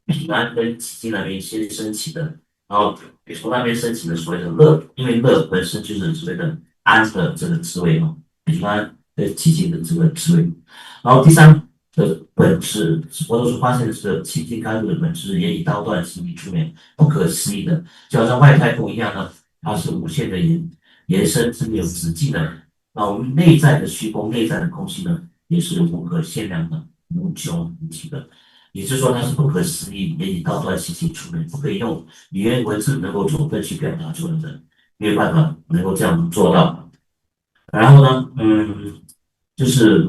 平安跟极静那边先升起的，然后从那边升起的所谓的乐，因为乐本身就是所谓的安的这个滋味平安跟极静的这个滋味。然后第三的本质，我都是发现的是清净甘露的本质，也以刀断心理出面，不可思议的，就好像外太空一样呢，它是无限的延伸，是没有止境的。那我们内在的虚空、内在的空气呢，也是无可限量的、无穷无尽的。也就是说，它是不可思议，也以道断习气出门，不可以用语言文字能够充分去表达出来的，没有办法能够这样做到。然后呢，就是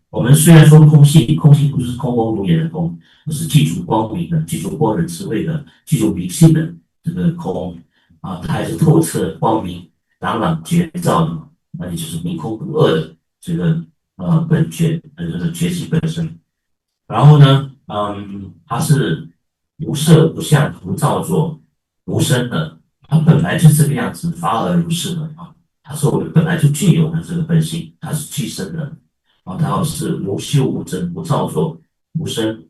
我们虽然说空性，空性不是空空如也的空，而是具足光明的、具足光的智慧的、具足明性的这个空它还是透彻光明、朗朗觉照的。那也就是明空不二的这个本觉，就是觉性本身。然后呢，它是无色不相不造作无生的，它本来就这个样子，法而如是的它是我们本来就具有的这个本性，它是具生的它是无修无增无造作无生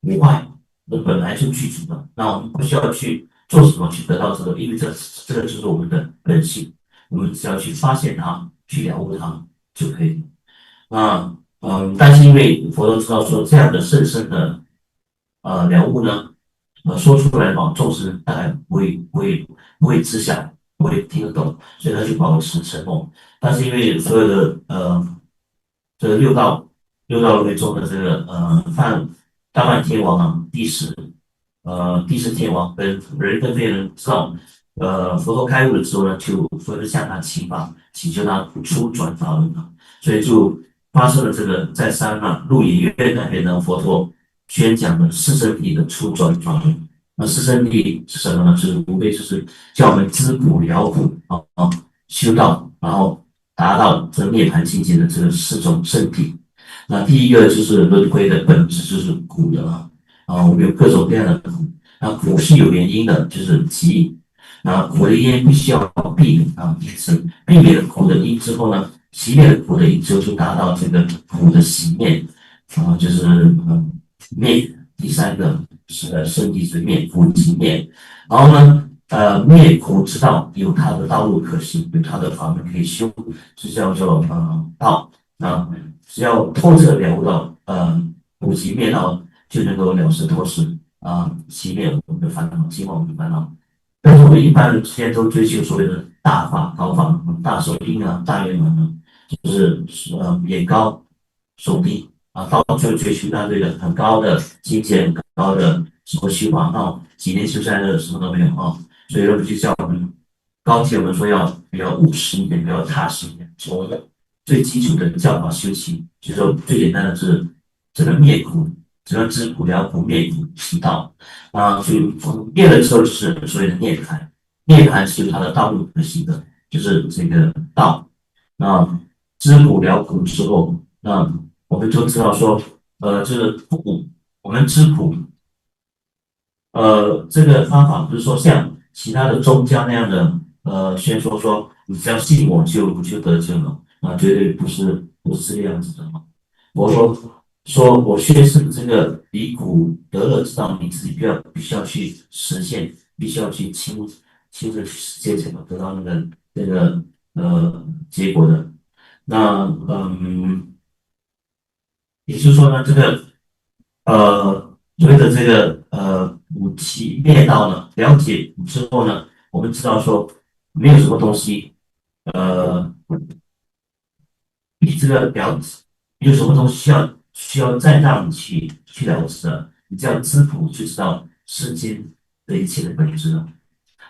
无坏，那本来就具足的。那我们不需要去做什么去得到这个，因为这个就是我们的本性。我们只要去发现它，去了悟它就可以。但是因为佛陀知道说这样的甚深的了悟呢，说出来众生大概不会知晓，不会听得懂，所以他就保持沉默。但是因为所有的这个六道轮回中的这个大梵天王第十天王跟人跟非人知道佛陀开悟了之后呢，就佛陀向他请求他出转法轮所以就发生了这个在鹿野苑那边呢，佛陀宣讲的四圣谛的出转法轮。那四圣谛是什么呢？就是无非就是叫我们知苦了苦修道，然后达到这涅槃境界的这个四种圣谛。那第一个就是轮回的本质就是苦的我们有各种各样的苦。那苦是有原因的，就是集。那苦的因必须要避免因此避免了苦的因之后呢，熄灭了苦的因之后，就达到这个苦的熄灭就是灭。第三个是圣谛之灭，苦即灭。然后呢，灭苦之道有它的道路可行，有它的法门可以修，这叫做道只要透彻了悟到苦集灭道，就能够了事脱事熄灭我们的烦恼，净化我们的烦恼。但是我们一般人之间都追求所谓的大法、高法、大手印大圆满就是眼高手低到就追求一大堆的很高的境界、很高的什么修法几年修下来的什么都没有所以就叫我们告诫我们说要比较务实一点，比较踏实一点，从最基础的教法修起。就说最简单的是这个灭苦，只要知苦了苦灭苦之道所以灭了之后就是所谓的涅槃。涅槃是它的道路可行的，就是这个道知苦了苦之后，我们都知道说，这个苦，我们知苦，这个方法不是说像其他的宗教那样的，宣说你只要信我就得救了，绝对不是这样子的嘛。我说我宣示这个离苦得乐之道，你自己必须要去实现，必须要去亲自去实践，才能得到那个结果的。那也就是说呢，这个随着这个五七灭道呢，了解之后呢，我们知道说没有什么东西呃比这个了解，有什么东西需要再让你去了知的，你这样知苦就知道世间的一切的本质了。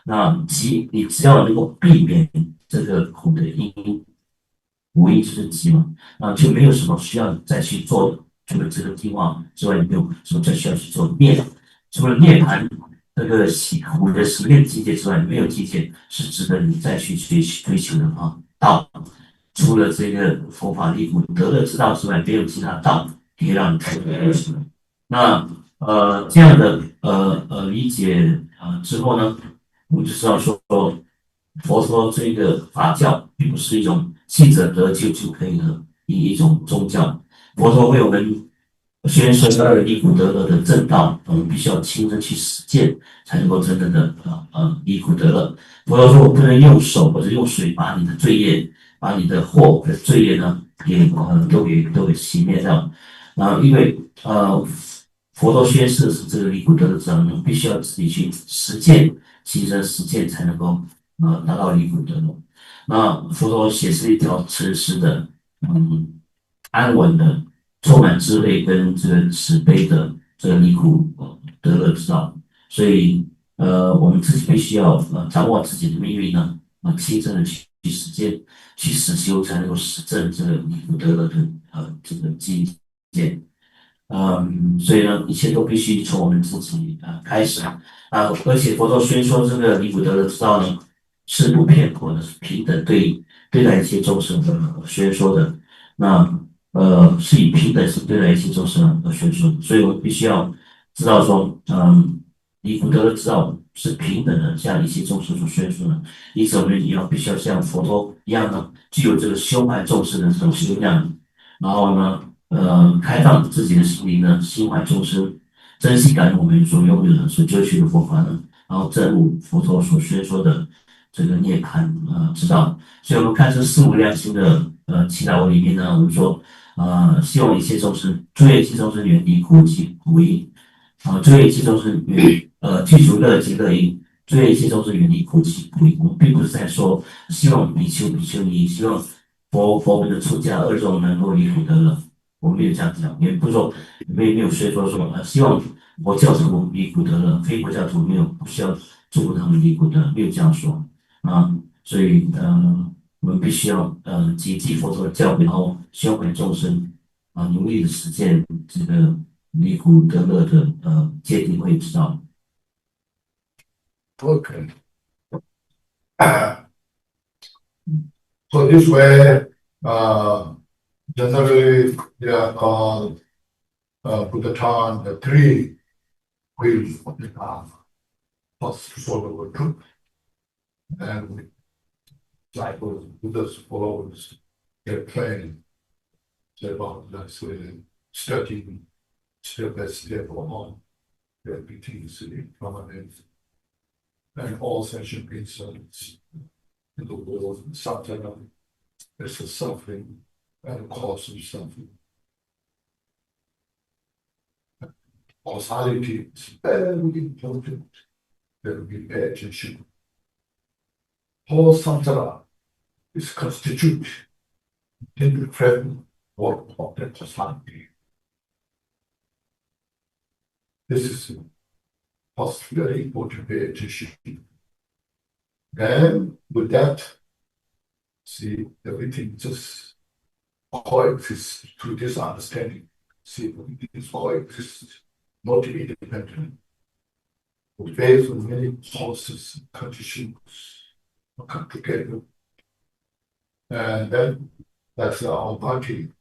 那你只要能够避免这个苦的因，无因就是机嘛，就没有什么需要再去做的。除了这个计划之外，也没有什么再需要去做除了涅槃这个苦的洗炼境界之外，没有境界是值得你再去追求的道。除了这个佛法利苦得乐之道之外，没有其他道可以让你开悟什么。那这样的理解之后呢，我们就知道说佛说这个法教并不是一种信者得救就可以的一种宗教。佛陀为我们宣说那个离苦得乐的正道，我们必须要亲身去实践，才能够真正的离苦得乐。佛陀说，我不能用手或者用水把你的罪业、把你的祸的罪业呢，也都给熄灭掉。因为佛陀宣示的是这个离苦得乐之道，我们必须要自己去实践，亲身实践才能够达到离苦得乐。那佛陀写是一条诚实的，安稳的、充满智慧跟这个慈悲的这个离苦得乐之道。所以我们自己必须要掌握自己的命运呢，亲身的去实践、去实修，才能够实证这个离苦得乐的这个境界。所以呢，一切都必须从我们自己开始而且佛陀宣说这个离苦得乐之道呢，是不偏颇的，是平等对待一切众生的宣说的。那是以平等心对待一切众生而宣说的，所以我们必须要知道说，离苦得乐之道是平等的，向一切众生所宣说的。因此，我们也必须要像佛陀一样呢，具有这个修爱众生的这种修养，然后呢。开放自己的心灵呢，心怀众生，珍惜感恩我们所拥有的、所追求的佛法呢，然后证悟佛陀所宣说的这个涅槃之道。所以，我们看这四无量心的祈祷文里面呢，我们说希望一切众生，诸愿一切众生远离苦集苦因，诸愿一切众生具足乐极乐因，诸愿一切众生远离苦集苦因。我们并不是在说希望比丘比丘尼，希望佛门的出家二众能够离苦得乐。我们没有这样讲，也不是说没有说希望佛教徒离苦得乐，非佛教徒不需要祝福他们离苦得乐，没有这样说所以我们必须要谨记佛陀的教诲，然后宣诲众生努力的实践这个离苦得乐的戒定慧之道。Okay. So this way, generally they are called Buddhaton, the three wheels of the path. First, follow the truth, and disciples, Buddha's followers, they're training, they're about that's studying step by step on their BTs, permanent, and all sentient beings in the world, suffering is the suffering and the cause of suffering. Causality is very important that we pay attention. Whole samsara is constituted in the framework of the causality. This is very important to pay attention. And with that, see, everything just coexists through this understanding. See, everything is coexists, not independent. Based on many causes and conditions come together. And then that's our body.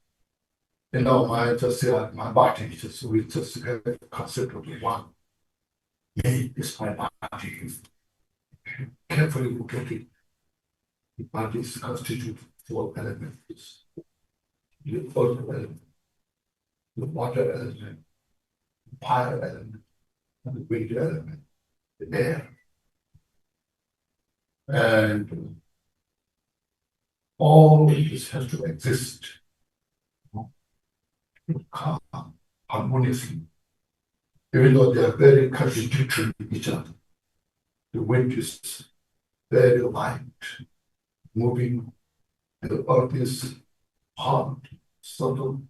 You know, my body we just have the concept of one. Me is my body. Carefully look at it. The body is constituted of 4 elements. The earth element, the water element, the fire element, and the wind element, the air. And all this has to exist harmoniously, even though they are very contradictory to each other. The wind is very light, moving, and the earth is hard, subtle.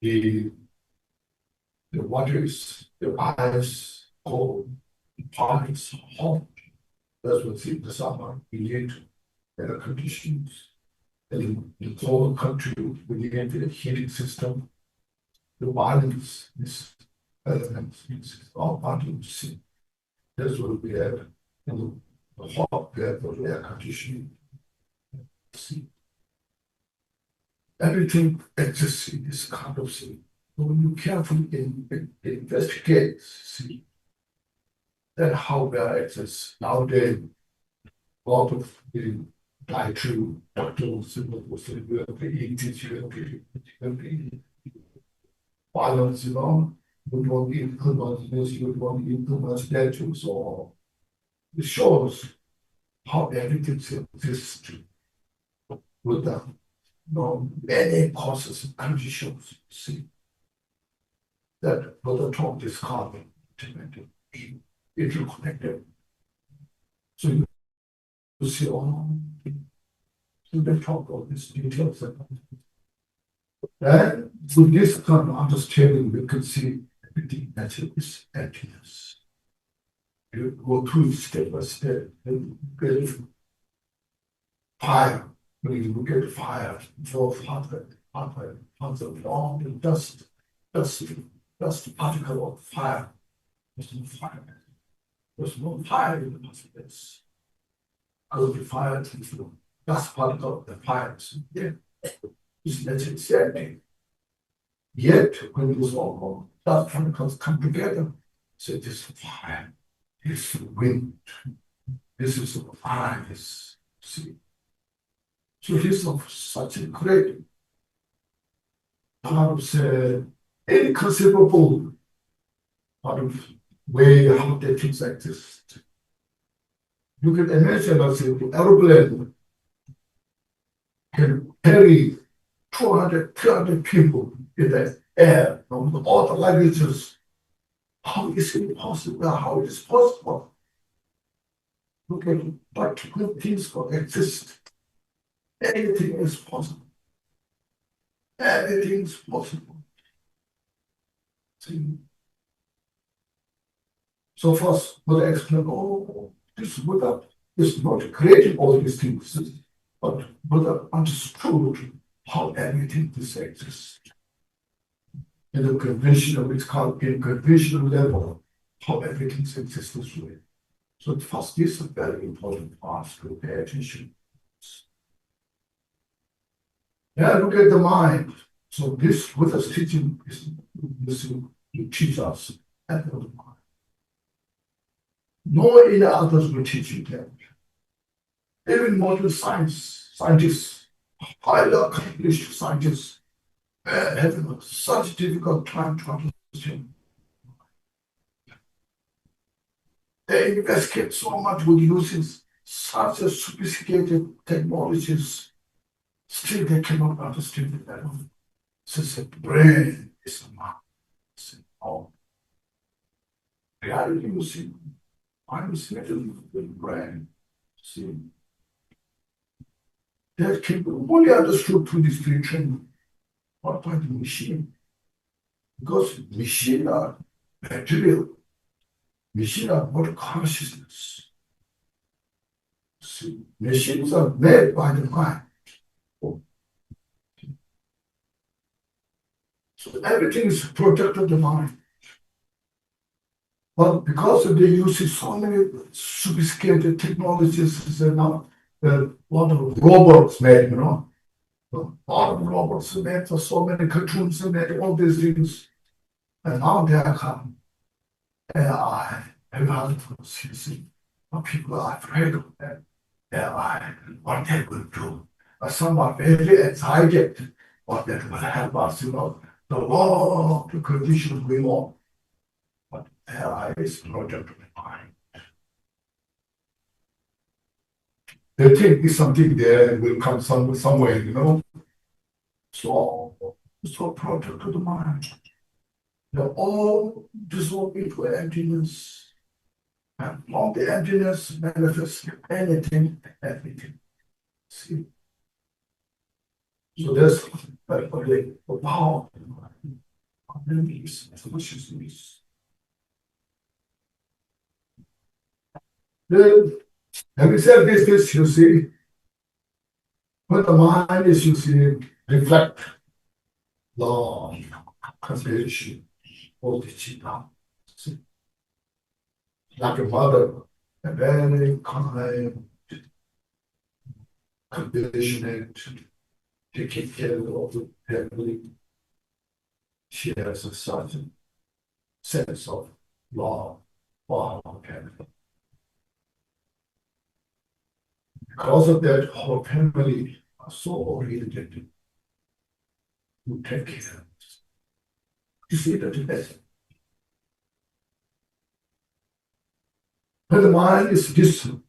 The water is, the ice, cold, the fire is hot. That's what in the summer we need air conditions. And in the cold country, we need a heating system. The violence is elements, it's all part of the sea. That's what we have. And the hot, we have the air conditioning. See, everything exists in this kind of sea. When you carefully investigate, see, that's how there exists. Nowadays, a lot of dietary doctors, you have to eat this, you have to eat violence, you know, you don't want to eat too much this, you don't want to eat too much that, so it shows how everything exists with the many causes and conditions, see. That Buddha taught is called interconnected. So you see all they talk all these details. And with this kind of understanding, we can see everything that is emptiness. You go through step by step, and you get fire. When you look at fire, for hotter, long and dust particle of fire. There's no fire. There's no fire in the dust. I will be fired into the dust particle of the fire. Yeah. It's necessary. Yet, when these all dust particles come together, so this fire, this wind, this is ice. See? So this is such a great part of inconceivable part of way how the things exist. You can imagine that the aeroplane can carry 200, 300 people in the air from all the languages. How is it possible? How it is possible? Look at it, but when things coexist, anything is possible. Anything is possible. See? So first, Buddha explained, this Buddha is not creating all these things, but Buddha understood how everything this exists. In the conventional, it's called in conventional level, how everything exists this way. So first, this is a very important part to pay attention. Yeah, look at the mind. So this Buddha's teaching is to teach us at the mind. No any others will teach you that. Even modern scientists, highly accomplished scientists, having such difficult time to understand. They investigate so much with using such a sophisticated technologies. Still, they cannot understand it at all. So the brain is a mind. Oh, reality you see. I'm settling with the brain. See, that can be only understood through this free training, not by the machine. Because machines are material, machines are not consciousness. See, machines are made by the mind. So everything is project of the mind. But because they use so many sophisticated technologies, now a lot of robots made, All of robots made for so many cartoons and all these things. And now they are come. AI, everyone's using. People are afraid of that. AI, what they will do. Some are very excited what that will help us, the law, the conditions we want. But AI is project of the mind. They think it's something there will come somewhere, So project of the mind. They're all dissolved into emptiness. And all the emptiness manifests anything, everything. See? So there's the power of the mind. Enemies, consciousness. Then, having said this, you see, when the mind is, reflect law, condition, bodhicitta. Like a mother, a very kind, conditioned, taking care of the family. She has a certain sense of law, family. Because of that, her family are so oriented to take care of us. You see that today. When the mind is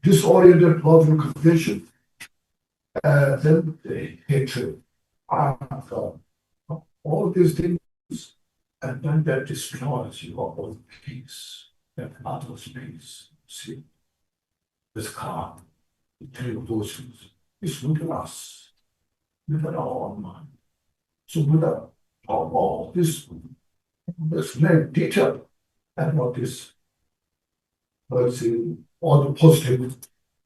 disoriented, loving condition, then the hatred, all these things, and then that destroys your own peace and others' peace. See, this calm, the three emotions, is within us, within our own mind. So without all this very detail and what is, let's see, all the positive,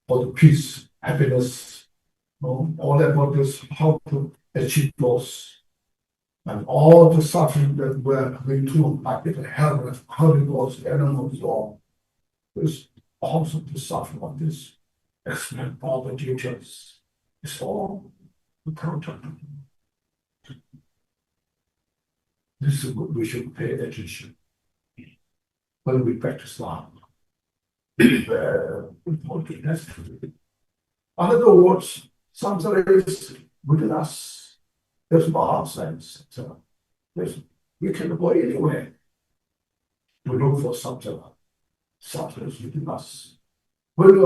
all the peace, happiness, all about this, how to achieve those. And all the suffering that we're going through, like in hell, hurricanes, animals, all this, also the suffering of this, explain all the details. It's all the project. This is what we should pay attention when we practice Dharma. In other words, samsara is within us. There's no outside. We can go anywhere to look for samsara. Samsara is within us. When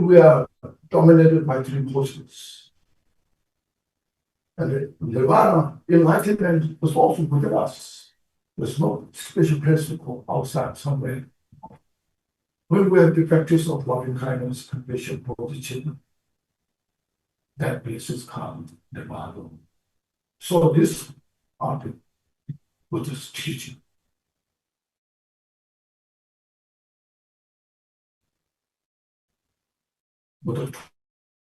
we are dominated by three forces, and nirvana, enlightenment is also within us. There's no special place to go outside somewhere. When we have the practice of loving kindness, compassion, bodhicitta, that place is called nirvana. So this are the Buddhist teaching. Buddha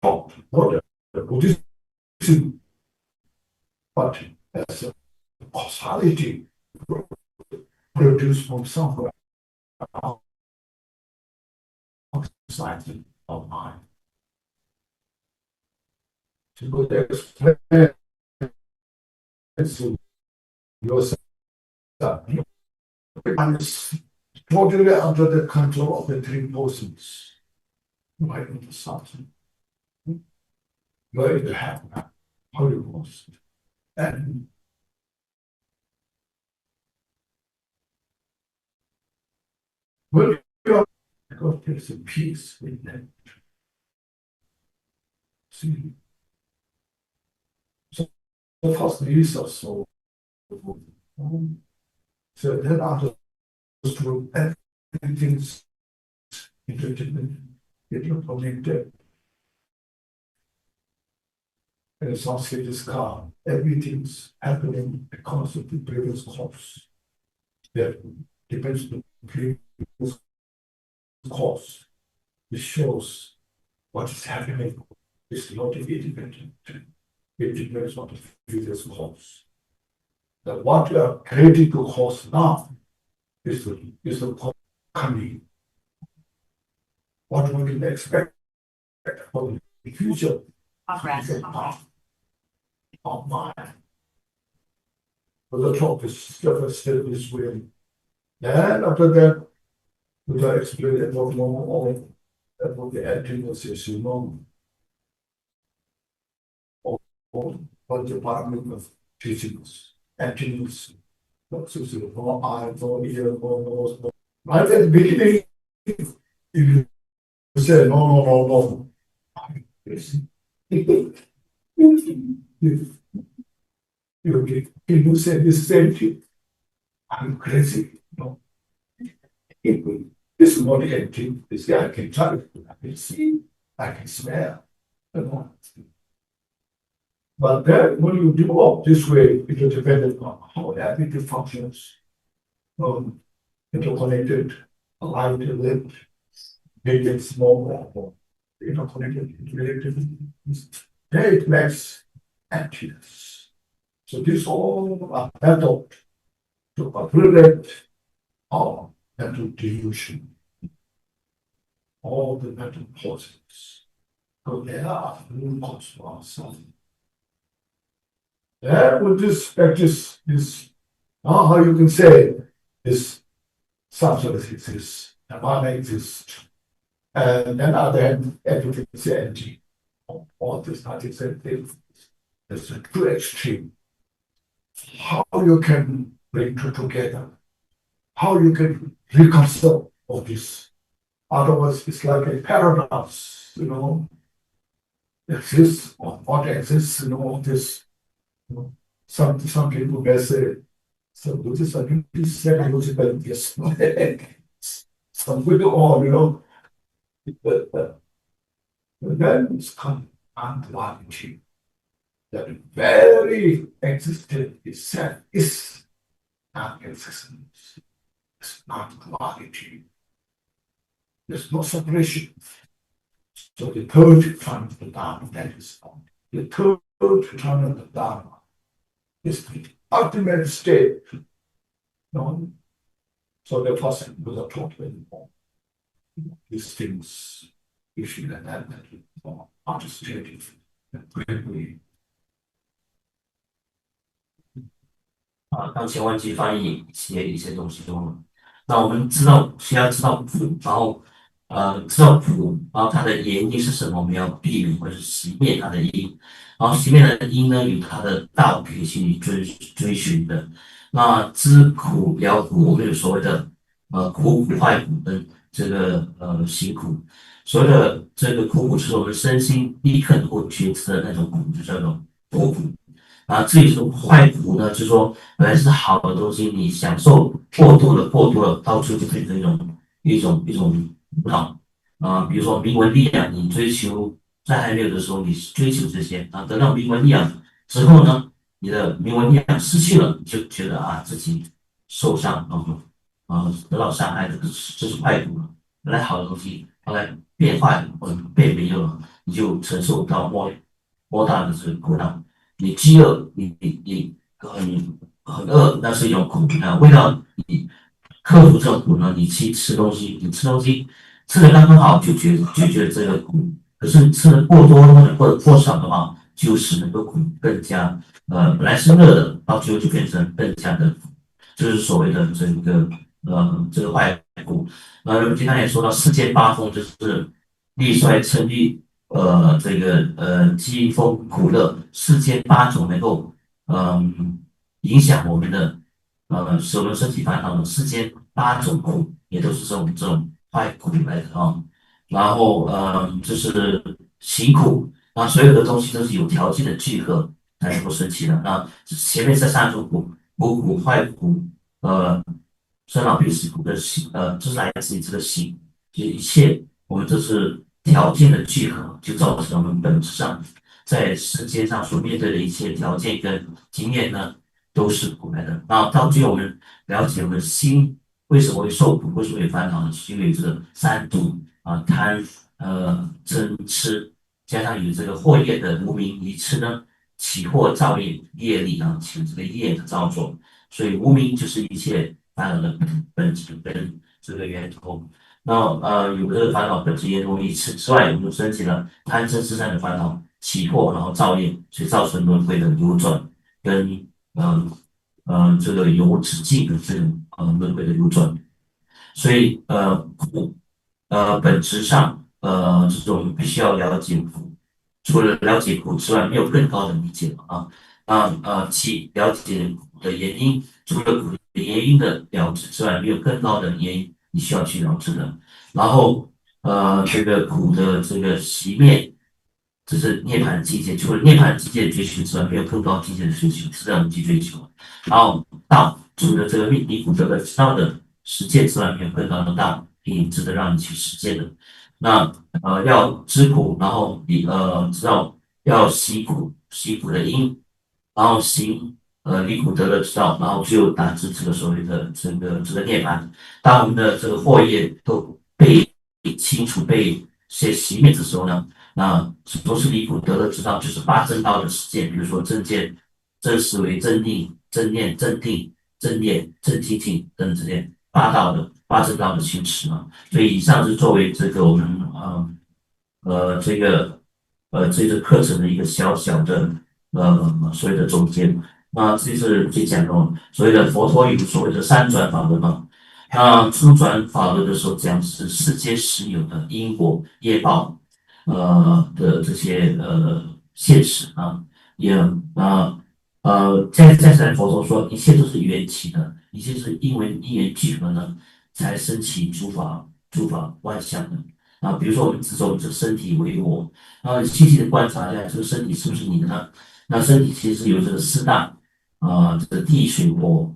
taught what the Buddhism, but as a causality produced from somewhere outside of mind. To go to explain to yourself, and it's totally under the control of the three forces. Right in the something. Where it happened, how it was. And when you are, because there's a peace in that. See, so the first is also so then understood everything's interdependent, interconnected. And it's also this calm. Everything's happening because of the previous cause. That depends on the previous cause. It shows what is happening. It's not independent. It depends on the previous cause. That what you are creating to cause now is the cause coming. What we can expect for the future get out of mind. But the talk is still this way. Then after that, we are explaining more about the emptiness, what the department of teachings, emptiness, no eye, no ear, no nose. Right at the beginning, you say, no. You say this is empty. I'm crazy. No. This is not empty. This guy can touch it. I can see. I can smell. But then when you develop this way, it will depend on how happy it functions. Interconnected, alive, live, big and small, interconnected, interrelated. Then it makes emptiness. So this all are method to prevent our mental delusion, all the mental causes. So they are root cause for ourselves. And with this practice, this how you can say this substance exists, the mind exists, and then other hand, everything is empty. All this nothing is empty. It's a true extreme. How you can bring two together, how you can reconcile all this. Otherwise, it's like a paradox, exists or what exists, this. Some people may say, so Buddhists are really psychological, yes. Some people all, but then it's come unduality. That very existence itself is non-existence. It's not duality. There's no separation. So the third time of the Dharma, that is the third time of the Dharma is the ultimate state. So the person was a total anymore. These things, you should have that understanding greatly. 刚前忘记翻译一些东西中了。那我们需要知道苦，然后知道苦，然后它的原因是什么，我们要避免或者是熄灭它的因。然后熄灭的因呢，有它的道可去追寻的。那知苦了苦，我们有所谓的苦坏苦跟这个行苦。所谓的这个苦是我们身心立刻能够觉知的那种苦，就叫做脱苦。至于这种坏苦呢，就是说本来是好的东西，你享受过度了，到处就变成一种苦恼。比如说名闻利养，你追求在还没有的时候，你追求这些得到名闻利养之后呢，你的名闻利养失去了，你就觉得自己受伤得到伤害，这是坏苦了。本来好的东西后来变坏了或者变没有了，你就承受到莫大的这个苦恼。你饥饿，你很饿，那是一种苦为了你克服这种苦呢，你去吃东西，吃的刚刚好就觉得这个苦，可是吃的过多或者过少的话，就使那个苦更加本来是热的，到最后就变成更加的苦，就是所谓的这个坏苦。经常也说到世间八风，就是力衰嗔欲。饥风苦乐，世间八种能够影响我们的使我们身体烦恼的世间八种苦，也都是这种坏苦来的然后就是行苦，所有的东西都是有条件的聚合才能够升起的。那前面这三种苦，苦、坏苦，生老病死苦的行，就是来自于这个行，就一切我们都是。条件的聚合就造成我们本质上在世界上所面对的一切条件跟经验呢，都是苦来的。然后到最后我们了解我们心为什么会受苦，为什么会烦恼呢？是因为这个三毒贪嗔痴，加上有这个祸业的无明愚痴呢，起祸造业力起这个业的造作，所以无明就是一切烦恼的本质跟这个源头。那有这个烦恼本质也容易之外，我们升起了贪嗔痴三的烦恼，起惑，然后造业，所以造成轮回的流转跟这个有止境的这种轮回的流转。所以苦本质上这种必须要了解苦，除了了解苦之外，没有更高的理解了啊。其了解苦的原因，除了苦的原因的了知之外，没有更高的原因你需要去了知的。然后这个苦的这个熄灭，这是涅槃境界，除了涅槃境界的追求之外，没有更高境界的追求，是让我们去追求。然后道，除了这个离苦得乐之道的实践之外，没有更高的道可以值得让你去实践的。那要知苦，然后知道要息苦，息苦的因，然后行离苦得乐之道，然后就达至这个所谓的这个涅槃。当我们的这个惑业都被清除、被熄灭的时候呢，那都是离苦得乐之道，就是八正道的实践，比如说正见、正思维、正定、正念、正定、正念、正精进等这些八正道的行持嘛。所以以上是作为这个我们这个这个课程的一个小小的所谓的总结。那这是最讲的所谓的佛陀有所谓的三转法轮嘛。初转法轮的时候讲是世间实有的因果业报的这些现实啊，也再来佛陀说一切都是缘起的，一切是因为因缘聚合呢，才生起诸法万象的。比如说我们执着我们这个身体为我，细细的观察一下这个身体是不是你的呢？那身体其实是由这个四大这个地水火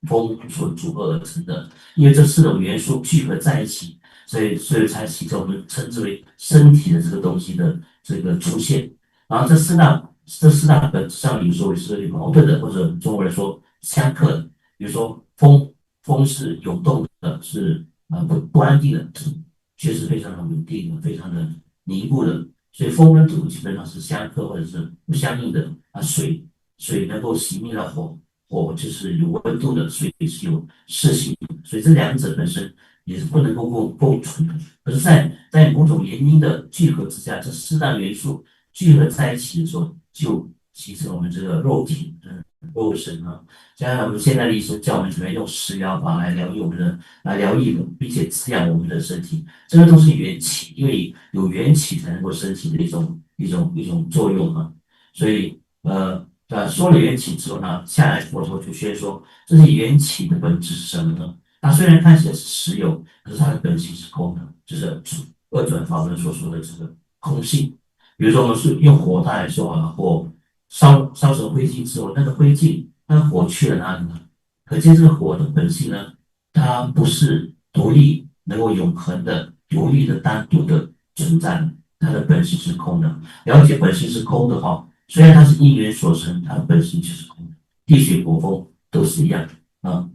风所组合而成的，因为这四种元素聚合在一起，所以才形成我们称之为身体的这个东西的这个出现。然后这四大本质上有时候是矛盾的，或者中国人说相克的。比如说风是涌动的，是不安定的，确实非常的稳定的，非常的凝固的。所以风跟土基本上是相克或者是不相应的。水能够熄灭了火，火就是有温度的，水是有湿性的，所以这两者本身也是不能够共存的。可是在某种原因的聚合之下，这四大元素聚合在一起的时候，就形成我们这个肉体，肉身啊。像我们现在的医生叫我们怎么样用食疗法来疗愈我们的，来疗愈并且滋养我们的身体，这个都是缘起，因为有缘起才能够升起的一种作用啊。所以说了缘起之后呢，下来佛陀就宣说，这些缘起的本质是什么呢？它虽然看起来是实有，可是它的本性是空的，就是二转法轮所说的这个空性。比如说我们是用火大来说啊，火烧成灰烬之后，那个灰烬，那个火去了哪里呢？可见这个火的本性呢，它不是独立能够永恒的、独立的、单独的存在的，它的本性是空的。了解本性是空的话，虽然它是因缘所成，它的本性就是空的。地水火风都是一样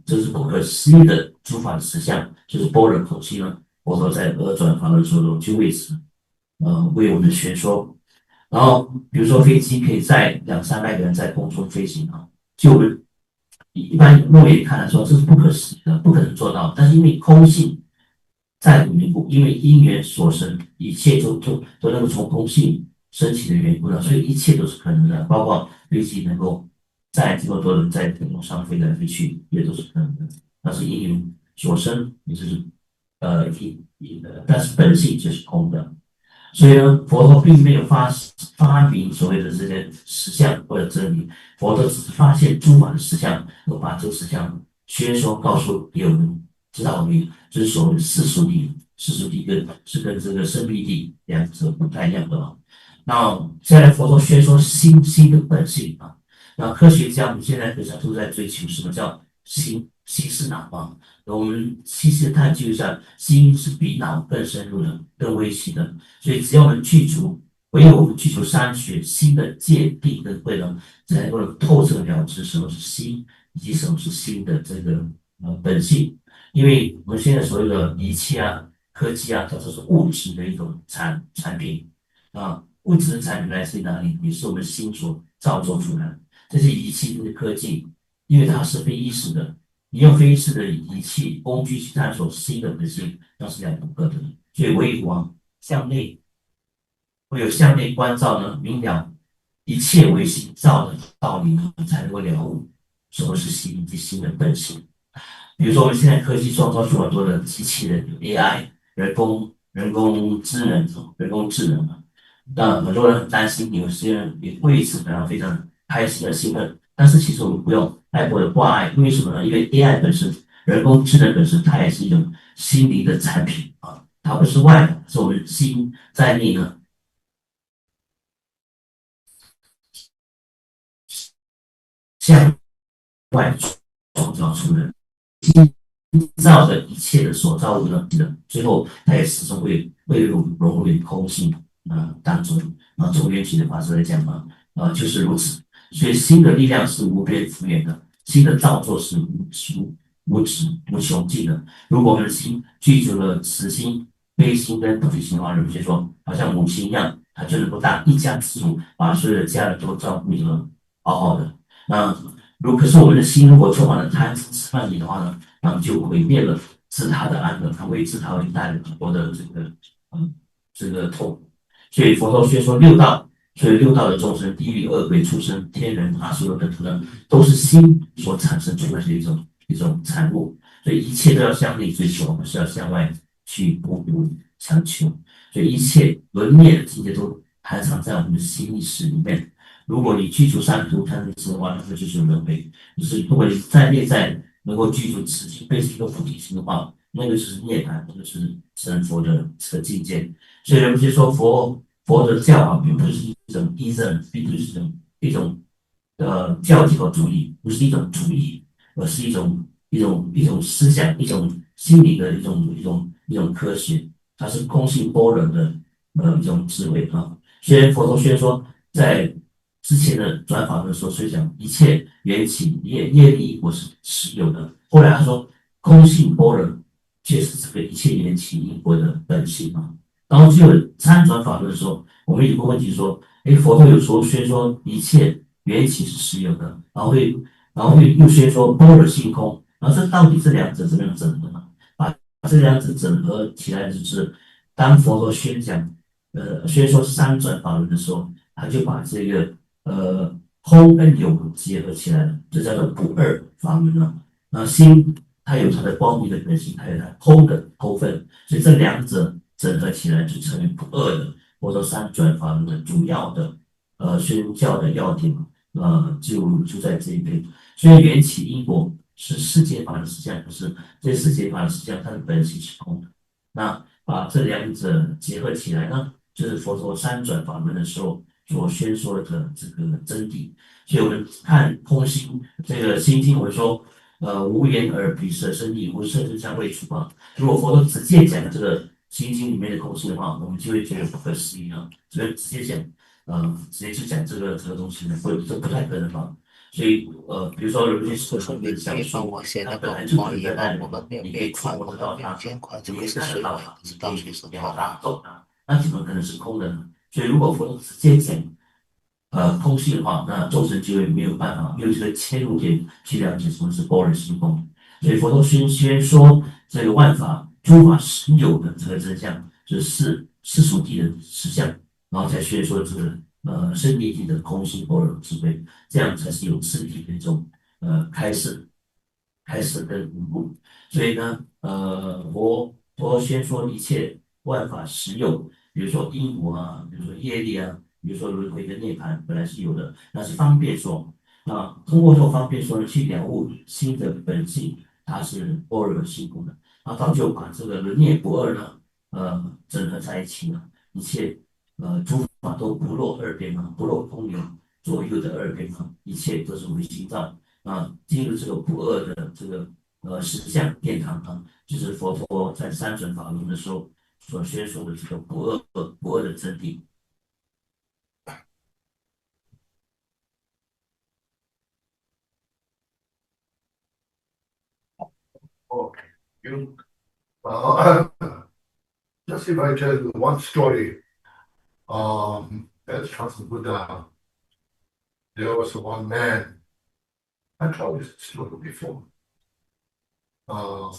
这是不可思议的诸法的实相，就是般若空性呢。佛陀在二转法轮所中就为此为我们宣说。然后比如说飞机可以载200-300个人在空中飞行就我们一般肉眼看来说这是不可思议的，不可能做到。但是因为空性在的缘故，因为因缘所生，一切都能够从空性升起的缘故呢，所以一切都是可能的，包括飞机能够载这么多人在天空上飞来飞去，也都是可能的。那是因缘所生，也就是但是本性就是空的。所以呢，佛陀并没有发明所谓的这些实相或者真理，佛陀只是发现诸法的实相，而把这个实相宣说告诉别人知道的，就是所谓的世俗谛。世俗谛跟这个生命谛两者不太一样的那现在佛陀宣说心的本性那科学家我们现在都在追求什么叫心是脑我们细细的探究一下，心是比脑更深入的、更微细的。所以只要我们唯有我们去除三学心的界定跟慧能，才能够透彻了知什么是心，以及什么是心的这个本性。因为我们现在所有的仪器科技它都是物质的一种产品物质的产品来自于哪里？也是我们心所造作出来的。这些仪器、这些科技，因为它是非意识的。你用非式的仪器工具去探索新的本性，那是两不可得。所以唯有向内唯有向内关照呢，明了一切为心造的道理呢，才能够了悟什么是心以及心的本性。比如说，我们现在科技创造出很多的机器人，有 AI、人工智能嘛。那很多人很担心，有些人也为此感到非常开心的兴奋。但是其实我们不用太过的挂碍，因为什么呢？因为 AI 本身，人工智能本身，它也是一种心灵的产品啊，它不是外的，是我们心在内呢向外创造出的。造的一切的所造物呢，最后它也始终会融入于空性当中从缘起的法则来讲嘛，就是如此。所以心的力量是无边无远的，心的造作是无止无穷尽的。如果我们的心具足了慈心、悲心跟菩提心的话，有些说好像母亲一样，她就能够当一家之主，把所有的家人都照顾得好好的。那可是我们的心如果充满了贪嗔痴慢疑的话呢？然后就毁灭了自他的安乐，他为自他会带来很多的这个痛苦。所以佛陀宣说六道，所以六道的众生，地狱、恶鬼、畜生、天人、阿修罗等等呢，都是心所产生出来的一种产物。所以一切都要向内追求，我们是要向外去补强求。所以一切轮灭的境界都含藏在我们的心意识里面。如果你具足三途贪嗔痴的话，那就是轮回。就是如果你在内在能够具足慈心、悲心和菩提心的话，那个就是涅槃，那个是成佛的这个境界。所以人们就说佛的教啊，并不是一种依证，并不是一种教条主义，不是一种主义，而是一种思想、一种心理的一种科学，它是空性般若的一种智慧啊。虽然佛陀虽然说在之前的转法的时候，所以讲一切缘起业力我是实有的。后来他说空性般若却是这个一切缘起因果的本性啊。然后只有参转法论的时候，我们有个问题说，哎，佛陀有时候宣说一切缘起是实有的，然后又宣说般若性空，然后到底这两者怎么样整合呢？把这两者整合起来，就是当佛陀宣说三转法轮的时候，他就把这个空跟有结合起来了，这叫做不二法门了。那心它有它的光明的本性，还有它空的空分，所以这两者整合起来就成为不二的，或者说三转法轮的主要的宣教的要点就在这一边。所以缘起因果是世间法的实相，不是这世间法的实相，它的本性是空的。那把这两者结合起来呢，就是佛陀三转法门的时候所宣说的这个真谛。所以我们看空心这个心经，我们说无言而彼舍生意，无色声香味触法。如果佛陀直接讲这个心经里面的空性的话，我们就会觉得不可思议啊。所以直接讲，直接就讲这个东西呢，这不太可能吧？所以比如说有些是特别像书，它本来就存在在你可以触摸得到它，你可以看得到它，你可以表达懂它，那怎么可能是空的呢？所以如果佛陀直接讲空性的话，那众生就会没有办法，没有这个切入点去了解什么是般若性空。所以佛陀宣说这个万法诸法实有的这个真相，就是世俗谛的实相，然后才宣说这个生灭谛的空性般若智慧，这样才是有次第的一种开始跟无故。所以呢，佛宣说一切万法实有，比如说因果啊，比如说业力啊，比如说轮回跟涅槃本来是有的，那是方便说啊。通过这种方便说呢，去了悟心的本性，它是般若性空的，然后就把这个轮涅不二呢，整合在一起了，一切诸法都不落二边嘛，不落空有左右的二边嘛，一切都是唯心造。进入这个不二的这个实相殿堂就是佛陀在三转法轮的时候所宣说的这个不二的真谛。Okay. You, uh, just if I tell you one story, as Chancellor Buddha, there was one man, I told this story before. Uh,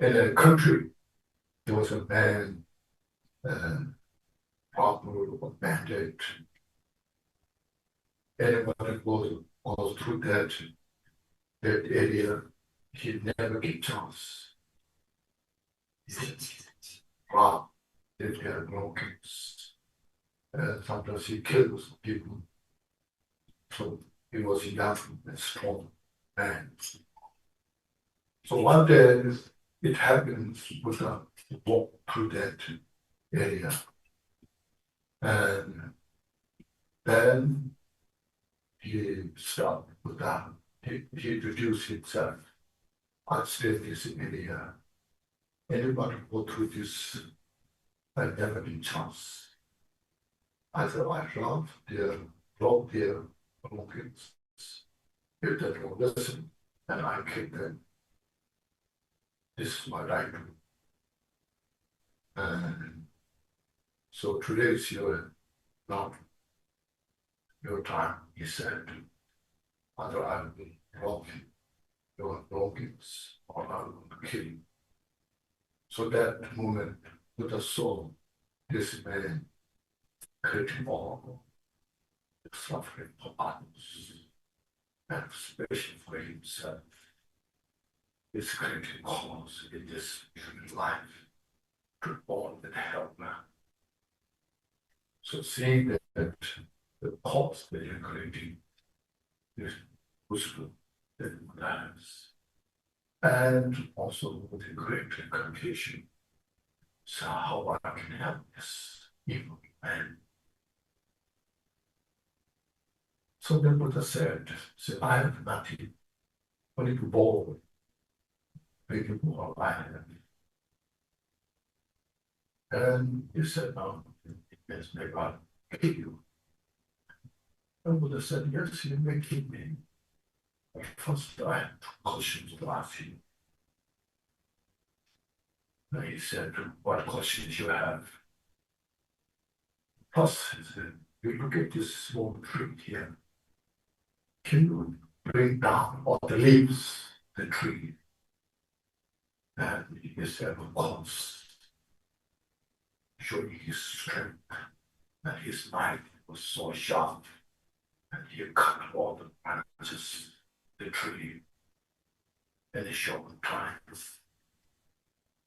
in a country, there was a man, uh, proper mandate. Anyone who goes through that area, he never get chance. Wow, they have no kids. And sometimes he kills people. So he was a young and strong man. So one day it happens with a walk through that area. And then he stopped with that. He introduced himself. I stay in this area. Anybody go through this, I never been chance. I said, I love their belongings. If they don't listen, then I kick them. This is what I do. And so today is not your time, he said. Either I will rob your belongings or I will kill you. So that moment with the soul, this man creating all the suffering for others, and especially for himself, is creating cause in this human life to born in hell now. So seeing that the cause that you're creating is useful in lives, and also with a great compassion. So how I can help this evil man. So the Buddha said, I have nothing, only to born, make you more alive. And he said, no, yes, may God kill you. And Buddha said, yes, you may kill me. But first I have two questions to ask you. And he said, what questions you have? First, he said, you look at this small tree here. Can you bring down all the leaves, the tree? And he said, of course, showing his strength, and his knife was so sharp, and he cut all the branches, the tree, in a short time.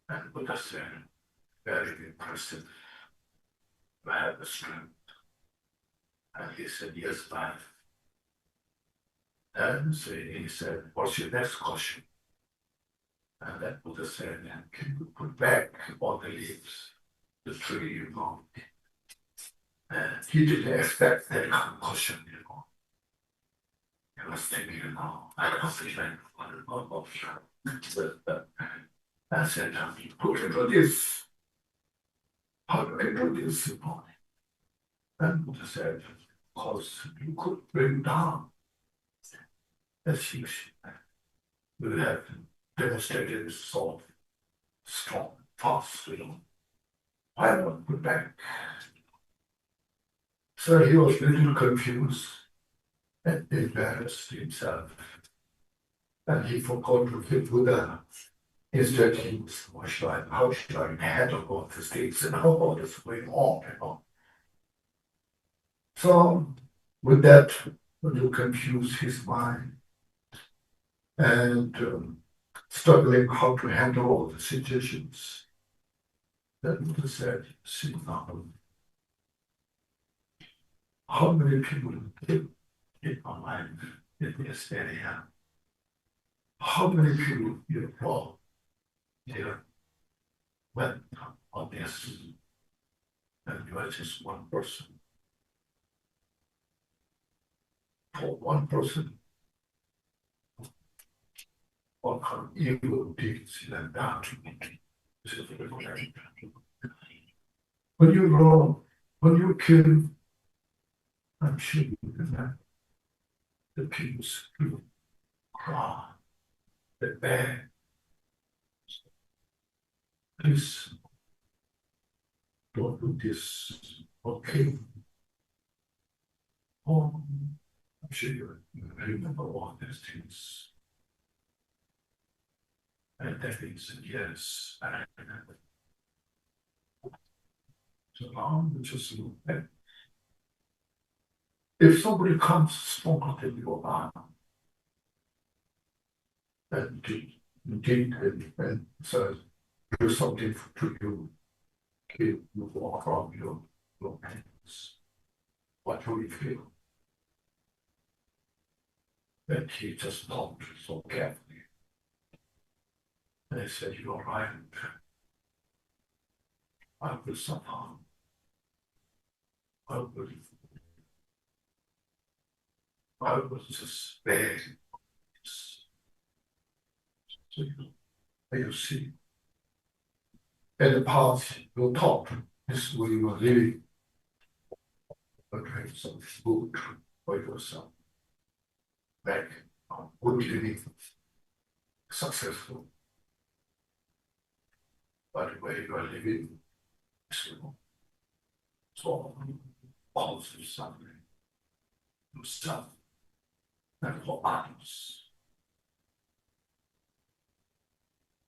And Buddha said, very impressive, you have the strength. And he said, yes, I have. And so he said, what's your next question? And then Buddha said, can you put back all the leaves, the tree, you know? And he didn't expect that kind of question, you know. He was thinking, you know, I don't think I said, who can do this? How do I do this, you know? And Buddha said, of course, you could bring down the things you have demonstrated so strong, fast, you know. Why not put back? So he was a little confused and embarrassed himself. And he forgot to give Buddha instructions. How should I handle all these things and how all this going on, you know? So with that, Buddha confused his mind and struggling how to handle all the situations. Then Buddha said, see now, how many people live in my life in this area? How many people you know here went on this? And you are just one person. For one person, what kind of evil deeds you have done to me? When you know, when you kill, I'm sure you remember the people scream, cry, the beg. Please don't do this, okay? Oh, I'm sure you remember all these things. And then he said, yes, I remember. So now we just look at if somebody comes stronger than you are, and did and says, do something to you, keep you from your hands. What do you feel? And he just talked so carefully. And he said, you're right. I will suffer. I will just beg. So you see, in the past, you taught this way you are living, but have some food for yourself. Back on good living, successful. But the way you are living is so also suffering yourself and for others.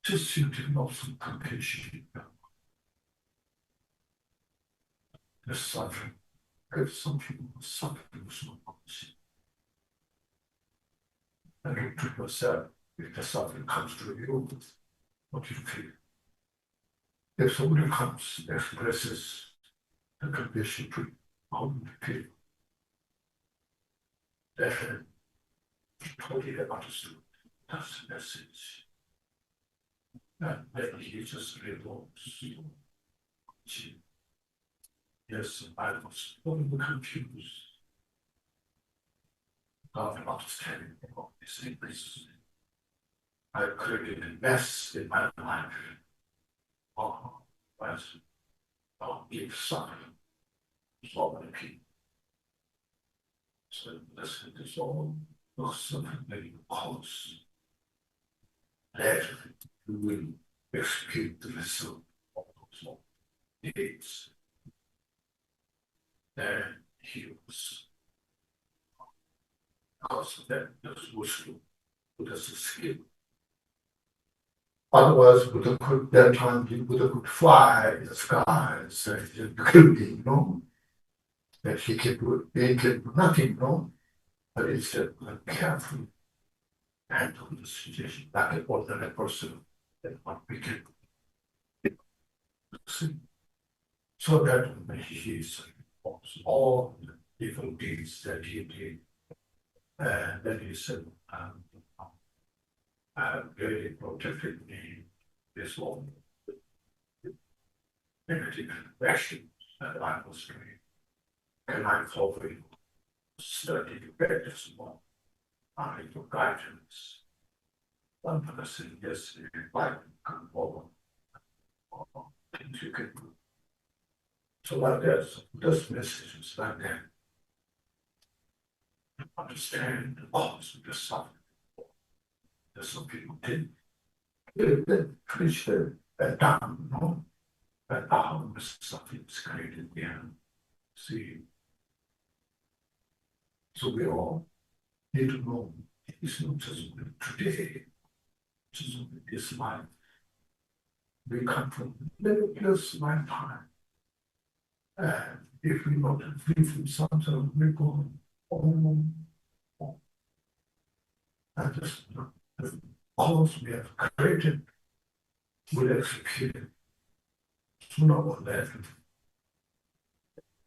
Just you to know some compassion. The suffering, because some people are suffering so much. And look to yourself, if the suffering comes to you, what do you feel? If somebody comes, expresses the compassion to you, how do you feel? That totally understood. That's the message. And then he just revolves. Yes, I was a little confused. Not understanding all these things. I created a mess in my life. Oh, as big suffering. So many people. So listen to all the suffering that you cause. That you will execute the result of those deeds. And he was, because of that, those Muslim, Buddha's skill. Otherwise, Buddha could, that time, Buddha could fly in the skies, and he could be, you know, that he could do nothing, you know, but instead, carefully handle the situation like an ordinary person, and what we can see. So that when he all the evil deeds that he did, and then he said, very protected me, this Lord. Negative questions that I was doing. Can I follow you? Study better small. I need guidance. One person, yes, if you like, come forward. Things you can do. So like this message is like that. Understand the cause of the suffering. There's some people didn't. They preach that down, you know, that how the suffering is created there. See, so we all need to know it's not just today, just this life. We come from limitless lifetime. And if we not free from something, we go on. And just the cause we have created will execute sooner or later.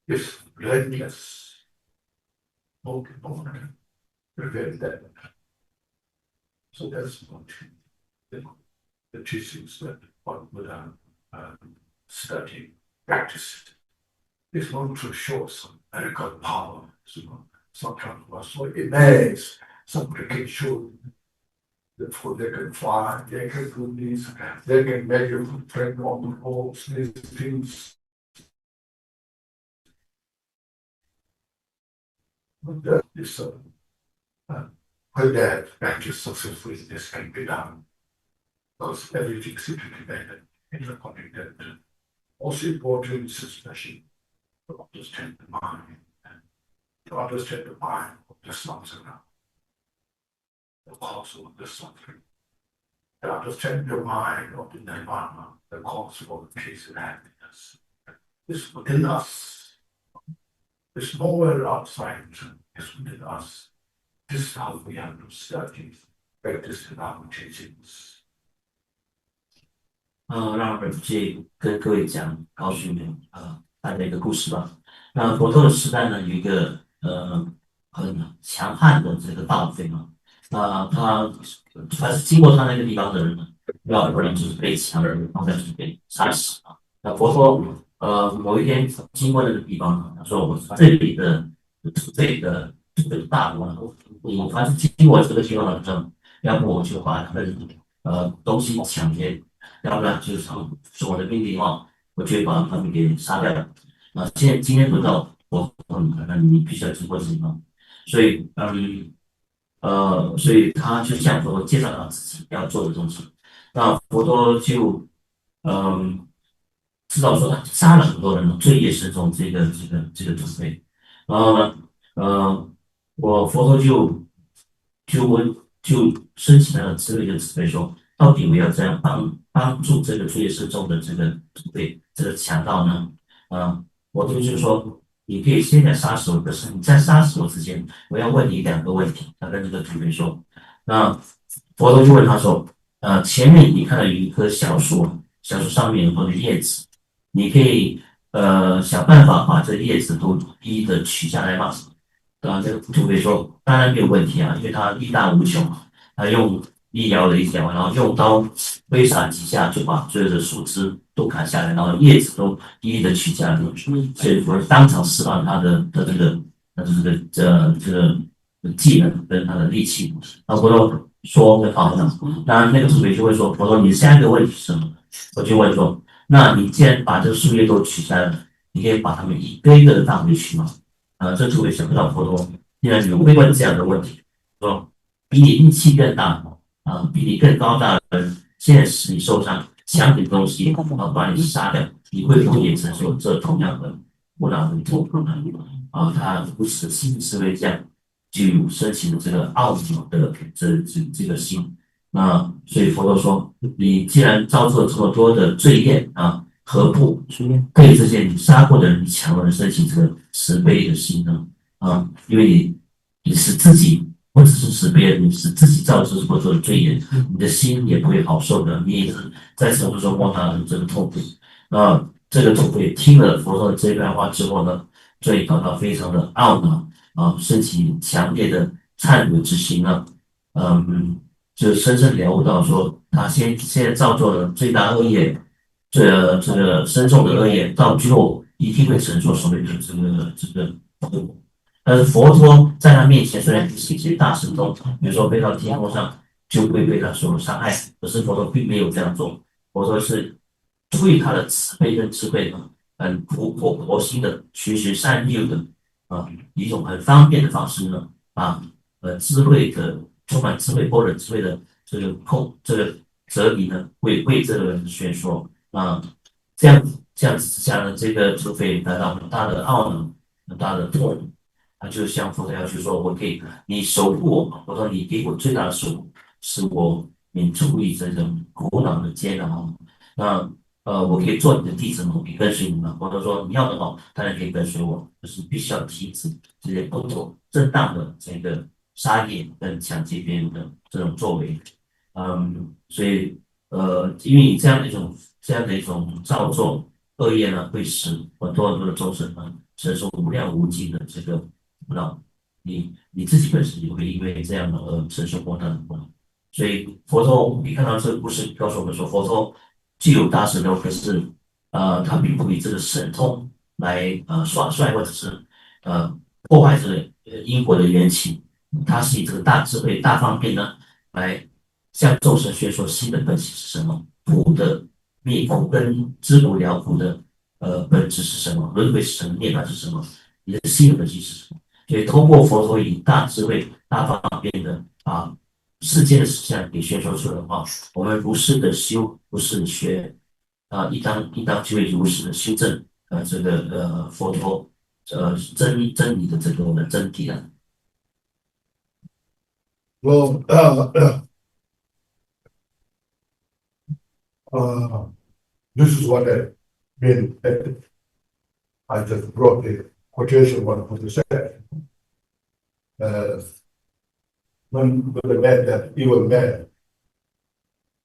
It's relentless. No one can prevent that. So that's what the teachings that one would study, practice. It's not to show some medical power. Sometimes we're so amazed. Somebody can show that they can fly, they can do this, they can make you train on the roads, these things. But that is when that practice successfully, this can be done. Because everything seems to be better, interconnected. Also important is especially to understand the mind, and to understand the mind of the samsara, the cause of the suffering. To understand the mind of the nirvana, the cause of the peace and happiness. is within us. It's nowhere outside. It's within us. This is how we have to study, practice our teachings. 让我去跟各位告诉你们大家一个故事吧。那佛陀的时代呢，有一个很强悍的这个盗匪嘛，他凡是经过他那个地方的人呢，要不然就是被强人，要不然就是被杀死啊。那佛陀某一天经过那个地方呢，他说我这里的这个大王，你凡是经过这个地方的，要不我就把他的东西抢劫。要不然就是是我的命令我就会把他们给杀掉。今天轮到我，那你必须要经过这地方，所以所以他就向佛陀介绍他自己要做的东西。那佛陀就知道说他杀了很多人，罪业深重，这个准备。然后呢，佛陀就升起了这个慈悲说。到底我要怎样帮助这个罪业深重的这个这个强盗呢？我就是说，你可以现在杀死我，可是你在杀死我之前，我要问你2个问题。他跟这个土匪说，那佛陀就问他说，前面你看到有一棵小树，小树上面有很多的叶子，你可以想办法把这叶子都一一的取下来吗？这个土匪说，当然没有问题啊，因为他力大无穷，他用一摇了一摇，然后用刀挥洒几下，就把所有的树枝都砍下来，然后叶子都一一的取下来，所以我当场释放他的这个技能跟他的力气。然后佛陀说好，那个土匪就会说，佛陀，你下一个问题是什么？我就问说，那你既然把这个树叶都取下来了，你可以把它们一个一个的放回去吗？这土匪想不到佛陀竟然有会问这样的问题，说比你力气更大。比你更高大的人，现在使你受伤，抢你的东西，把你杀掉，你会不会也承受这同样的苦恼和痛苦呢？他如此心慈悲这样，就升起了这个懊恼的这个心。所以佛陀说，你既然造作了这么多的罪业何不对这些你杀过的人、抢过的人升起这个慈悲的心呢？因为你是自己。或者是使别人使自己造成所做的罪业，你的心也不会好受的，你也是在生活中摸到这个痛苦。这个土匪听了佛陀的这番话之后呢，所以感到非常的懊恼升起强烈的忏悔之心呢，就深深了悟到说，他现在造作了最大恶业，这个深重的恶业，到最后一定会承受所谓的这个后果。但是佛陀在他面前虽然是一些大神通，比如说飞到天空上就会被他所伤害，可是佛陀并没有这样做。佛陀是出于他的慈悲跟智慧很佛心的循循善诱的以一种很方便的方式呢，智慧的充满智慧般若智慧的这个哲理呢，为这个人宣说这样子之下呢，这个土匪感到很大的懊恼，很大的痛苦。他就向佛陀要求说：“我可以，你守护我。我说你给我最大的守护，使我免除于这种苦恼的煎熬。那我可以做你的弟子吗？我可以跟随你吗？”佛陀说：“你要的话，当然可以跟随我，就是必须要停止这些不正当的这个杀业跟抢劫别人的这种作为。”所以因为你这样的一种造作恶业呢，会使很多的众生呢承受无量无尽的这个。那你自己本身也会因为这样的承受过大的苦恼，所以佛陀，你看到这个故事告诉我们说，佛陀具有大神通，可是他并不以这个神通来耍帅或者是呃破坏这个因果的缘起，他是以这个大智慧、大方便呢来向众生宣说心的本性是什么，苦的灭苦跟知苦了苦的本质是什么，轮回是什么，涅槃是什么，你的心的本性是什么。所以通过佛陀以大智慧、大方便的世间的实相给宣说出来的话，我们如是的修，如是的学应当就会如是的修正这个佛陀真理的这个真谛啊。Well, this is what I mean. I just brought the quotation one of the said. When the man, that evil man,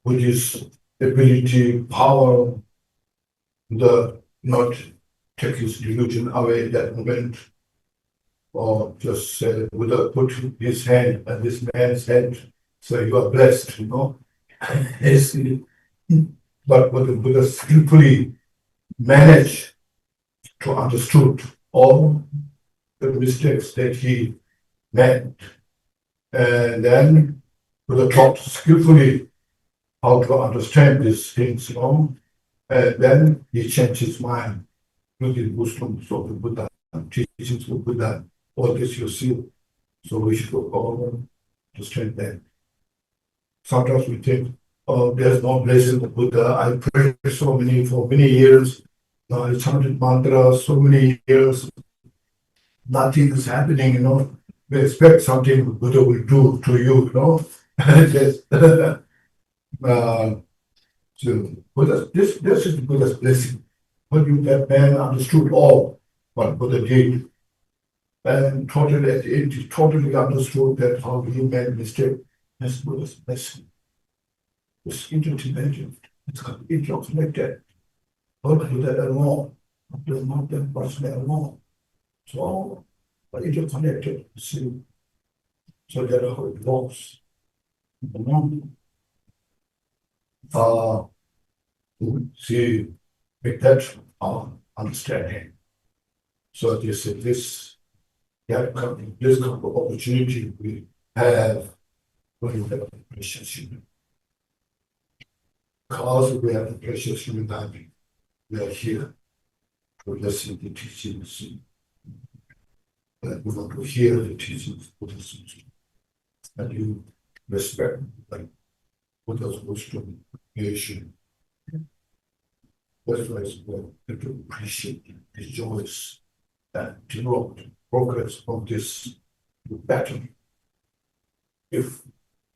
with his ability, power, the not take his delusion away at that moment, or just put his hand and this man's hand, so you are blessed, you know. But Buddha skillfully managed to understood all the mistakes that he made, and then Buddha taught skillfully how to understand these things, you know, and then he changed his mind with the wisdoms of the Buddha, teachings of Buddha. All this you see, so we should all understand that. Sometimes we think, oh, there's no blessing of Buddha. I prayed for many years. I chanted mantras so many years. Nothing is happening, you know. We expect something Buddha will do to you, you know. So Buddha, this is Buddha's blessing. When that man understood all what Buddha did, and totally at the end, he totally understood that how he made a mistake. That's Buddha's blessing. It's interdependent. It's interconnected. Not Buddha alone, not that person alone. So, but interconnected. See, so that's how it works. See, make that our understanding. So this kind of opportunity we have when we have a precious human. Because we have a precious human being, we are here to listen to the teachings. And we want to hear the teachings of Buddha's teaching. And you respect like Buddha's wisdom, creation. That's why it's important to appreciate the joys that developed progress from this pattern. If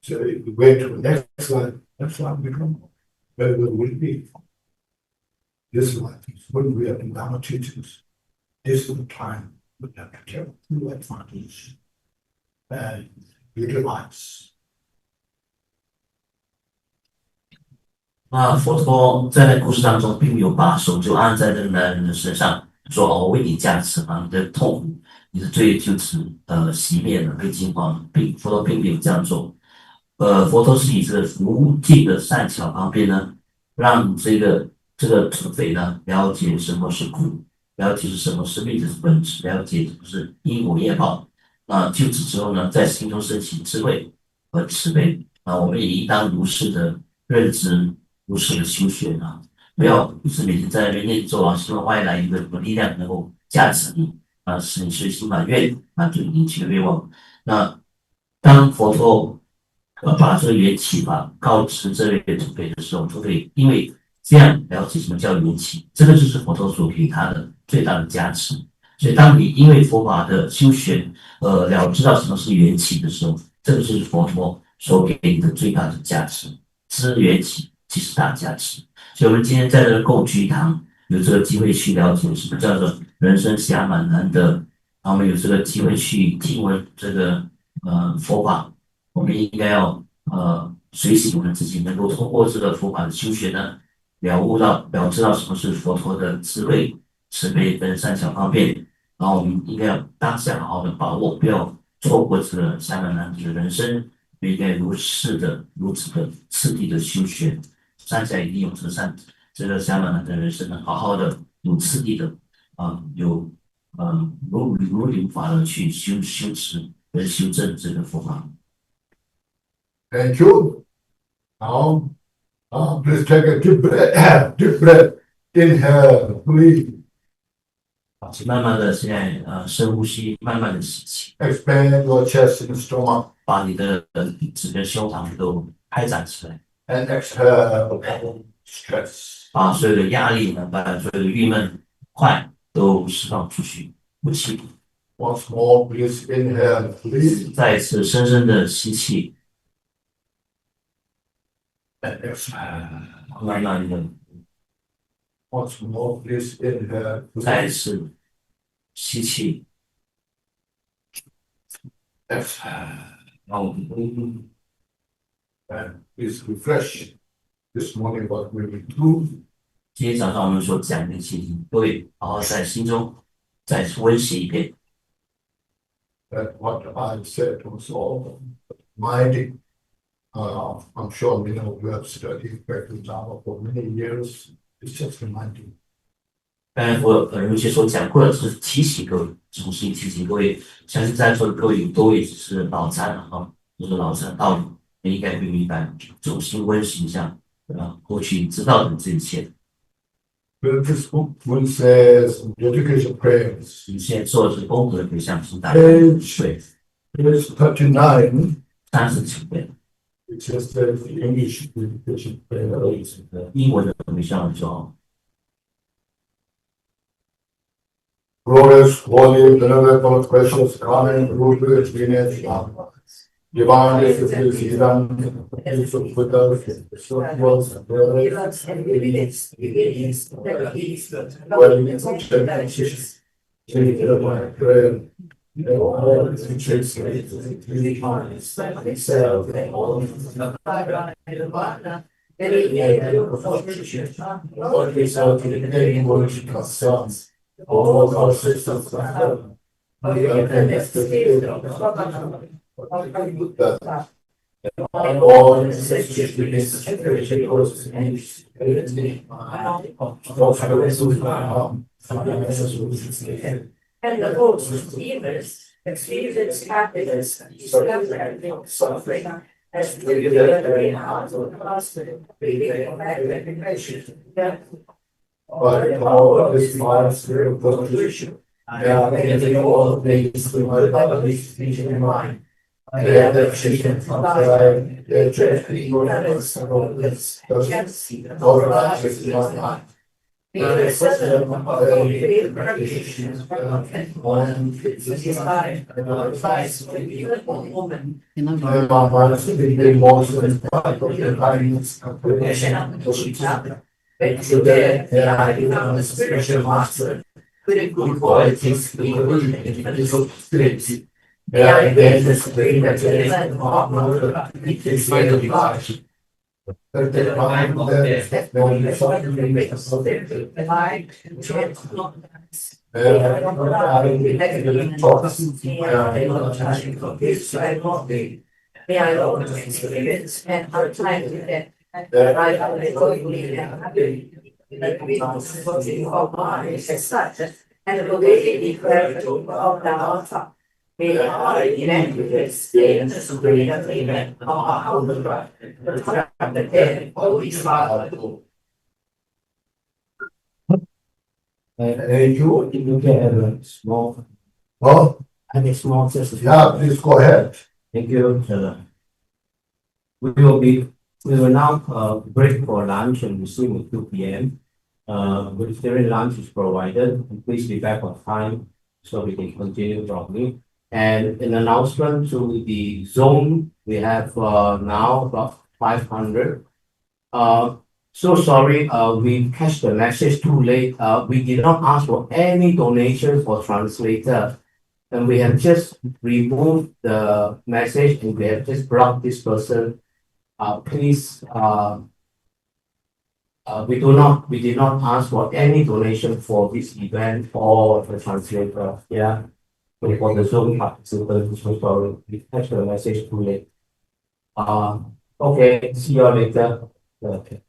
we wait to the next slide we come where we will be. This life is when we are in our teachings. This is the time we have to take full advantage and utilize. 佛陀在那故事当中，并没有把手就按在这个男人的身上，说：“我为你加持啊，你的痛苦，你的罪就此熄灭了，被净化了。”佛陀并没有这样做。佛陀是以这个无尽的善巧方便呢，让这个土匪呢了解什么是苦，了解是什么是命的本质，了解什么是因果业报。就此之后呢，在心中升起智慧和慈悲我们也应当如是的认知。如是的修学不要就是每天在那边念咒希望外来一个什么力量能够加持你使你随心满愿对你起的愿望。那当佛陀把这个缘起法告知这位土匪的时候，土匪因为这样了解什么叫缘起，这个就是佛陀所给他的最大的加持。所以当你因为佛法的修学了知道什么是缘起的时候，这个就是佛陀所给你的最大的加持，知缘起即是大加持。所以我们今天在这个共居堂有这个机会去了解什么叫做人生暇满难得，我们有这个机会去听闻这个佛法，我们应该要随喜我们自己能够通过这个佛法的修学呢，了知道什么是佛陀的智慧、慈悲跟善巧方便，然后我们应该要当下好好的把握，不要错过这个暇满难得的人生，应该如此的次第的修学。善下一定用这个暇满难得的人生呢，好好的有次第的有如理法的去修持跟修正这个佛法。Thank you. Now, please take a deep breath. Inhale, breathe. 请慢慢的现在深呼吸，慢慢的吸气。Expand your chest and stomach. 把你的整个胸膛都开展起来。And exhale, stress. 把所有的压力呢，把所有的郁闷、快都释放出去，呼气。Once more, please inhale, breathe. 再一次深深的吸气。And exhale. 慢慢的 once more, please inhale. 再次吸气， Exhale. 让我们呼吸。 And please refresh this morning what we will do. 今天早上我们所讲的情形，各位好好在心中再温习一遍。 That what I said was all mighty. I'm sure you know we have studied Java for many years. It's just reminding. 刚才我有些所讲过的是提醒各位，重新提醒各位，相信在座的各位都也只是脑残了哈，就是脑残的道理，你应该会明白，重新温习一下过去知道的这一切。 This book will says dedication prayers. 你现在做的是功德回向是大 Page 39. 39遍， It says that the English dedication prayer. 英文的回向说。 Glorious, holy, venerable, precious, common, rooted, lineage, divine, is of Buddha, was, all our systems of heaven, all and the host of believers experience happiness, suffering, as we deliver in heart of hospital, breathing back by the power of this divine spirit of revolution, may I make all things through my bodily speech and mind. May I have achievement of thy dreadfully glorious and glorious, all righteous in my mind. May the system of the recognition and one is high, and our advice to the beautiful woman. May my heart be the most and part of the kindness and compassion of the chapter. Today, I become a spiritual master with the good qualities, the good and physical spirits. May I gain the spirit that is like Mahamudra, it is my life. That the mind of death, when the suddenly makes of the mind, chance not. May I be negative thoughts, may I not touch from this I not be. May I always experience and have time with death. That I am going happy, that we are supporting of mine as such, and the way we declare of the altar. May I eventually stay in the supreme amen of Mahamudra, the time the dead, Holy Father. You can have a small, Oh, and a small system. yeah, please go ahead. Thank you. We will now break for lunch and resume at 2 p.m. Vegetarian lunch is provided. Please be back on time so we can continue properly. And an announcement to the zone, we have now about 500. So sorry, we catch the message too late. We did not ask for any donation for translator. And we have just removed the message and we have just blocked this person. Please, we did not ask for any donation for this event or the translator. Yeah. But for the Zoom participants, so sorry, we catch the message too late. Okay, see you all later. Okay.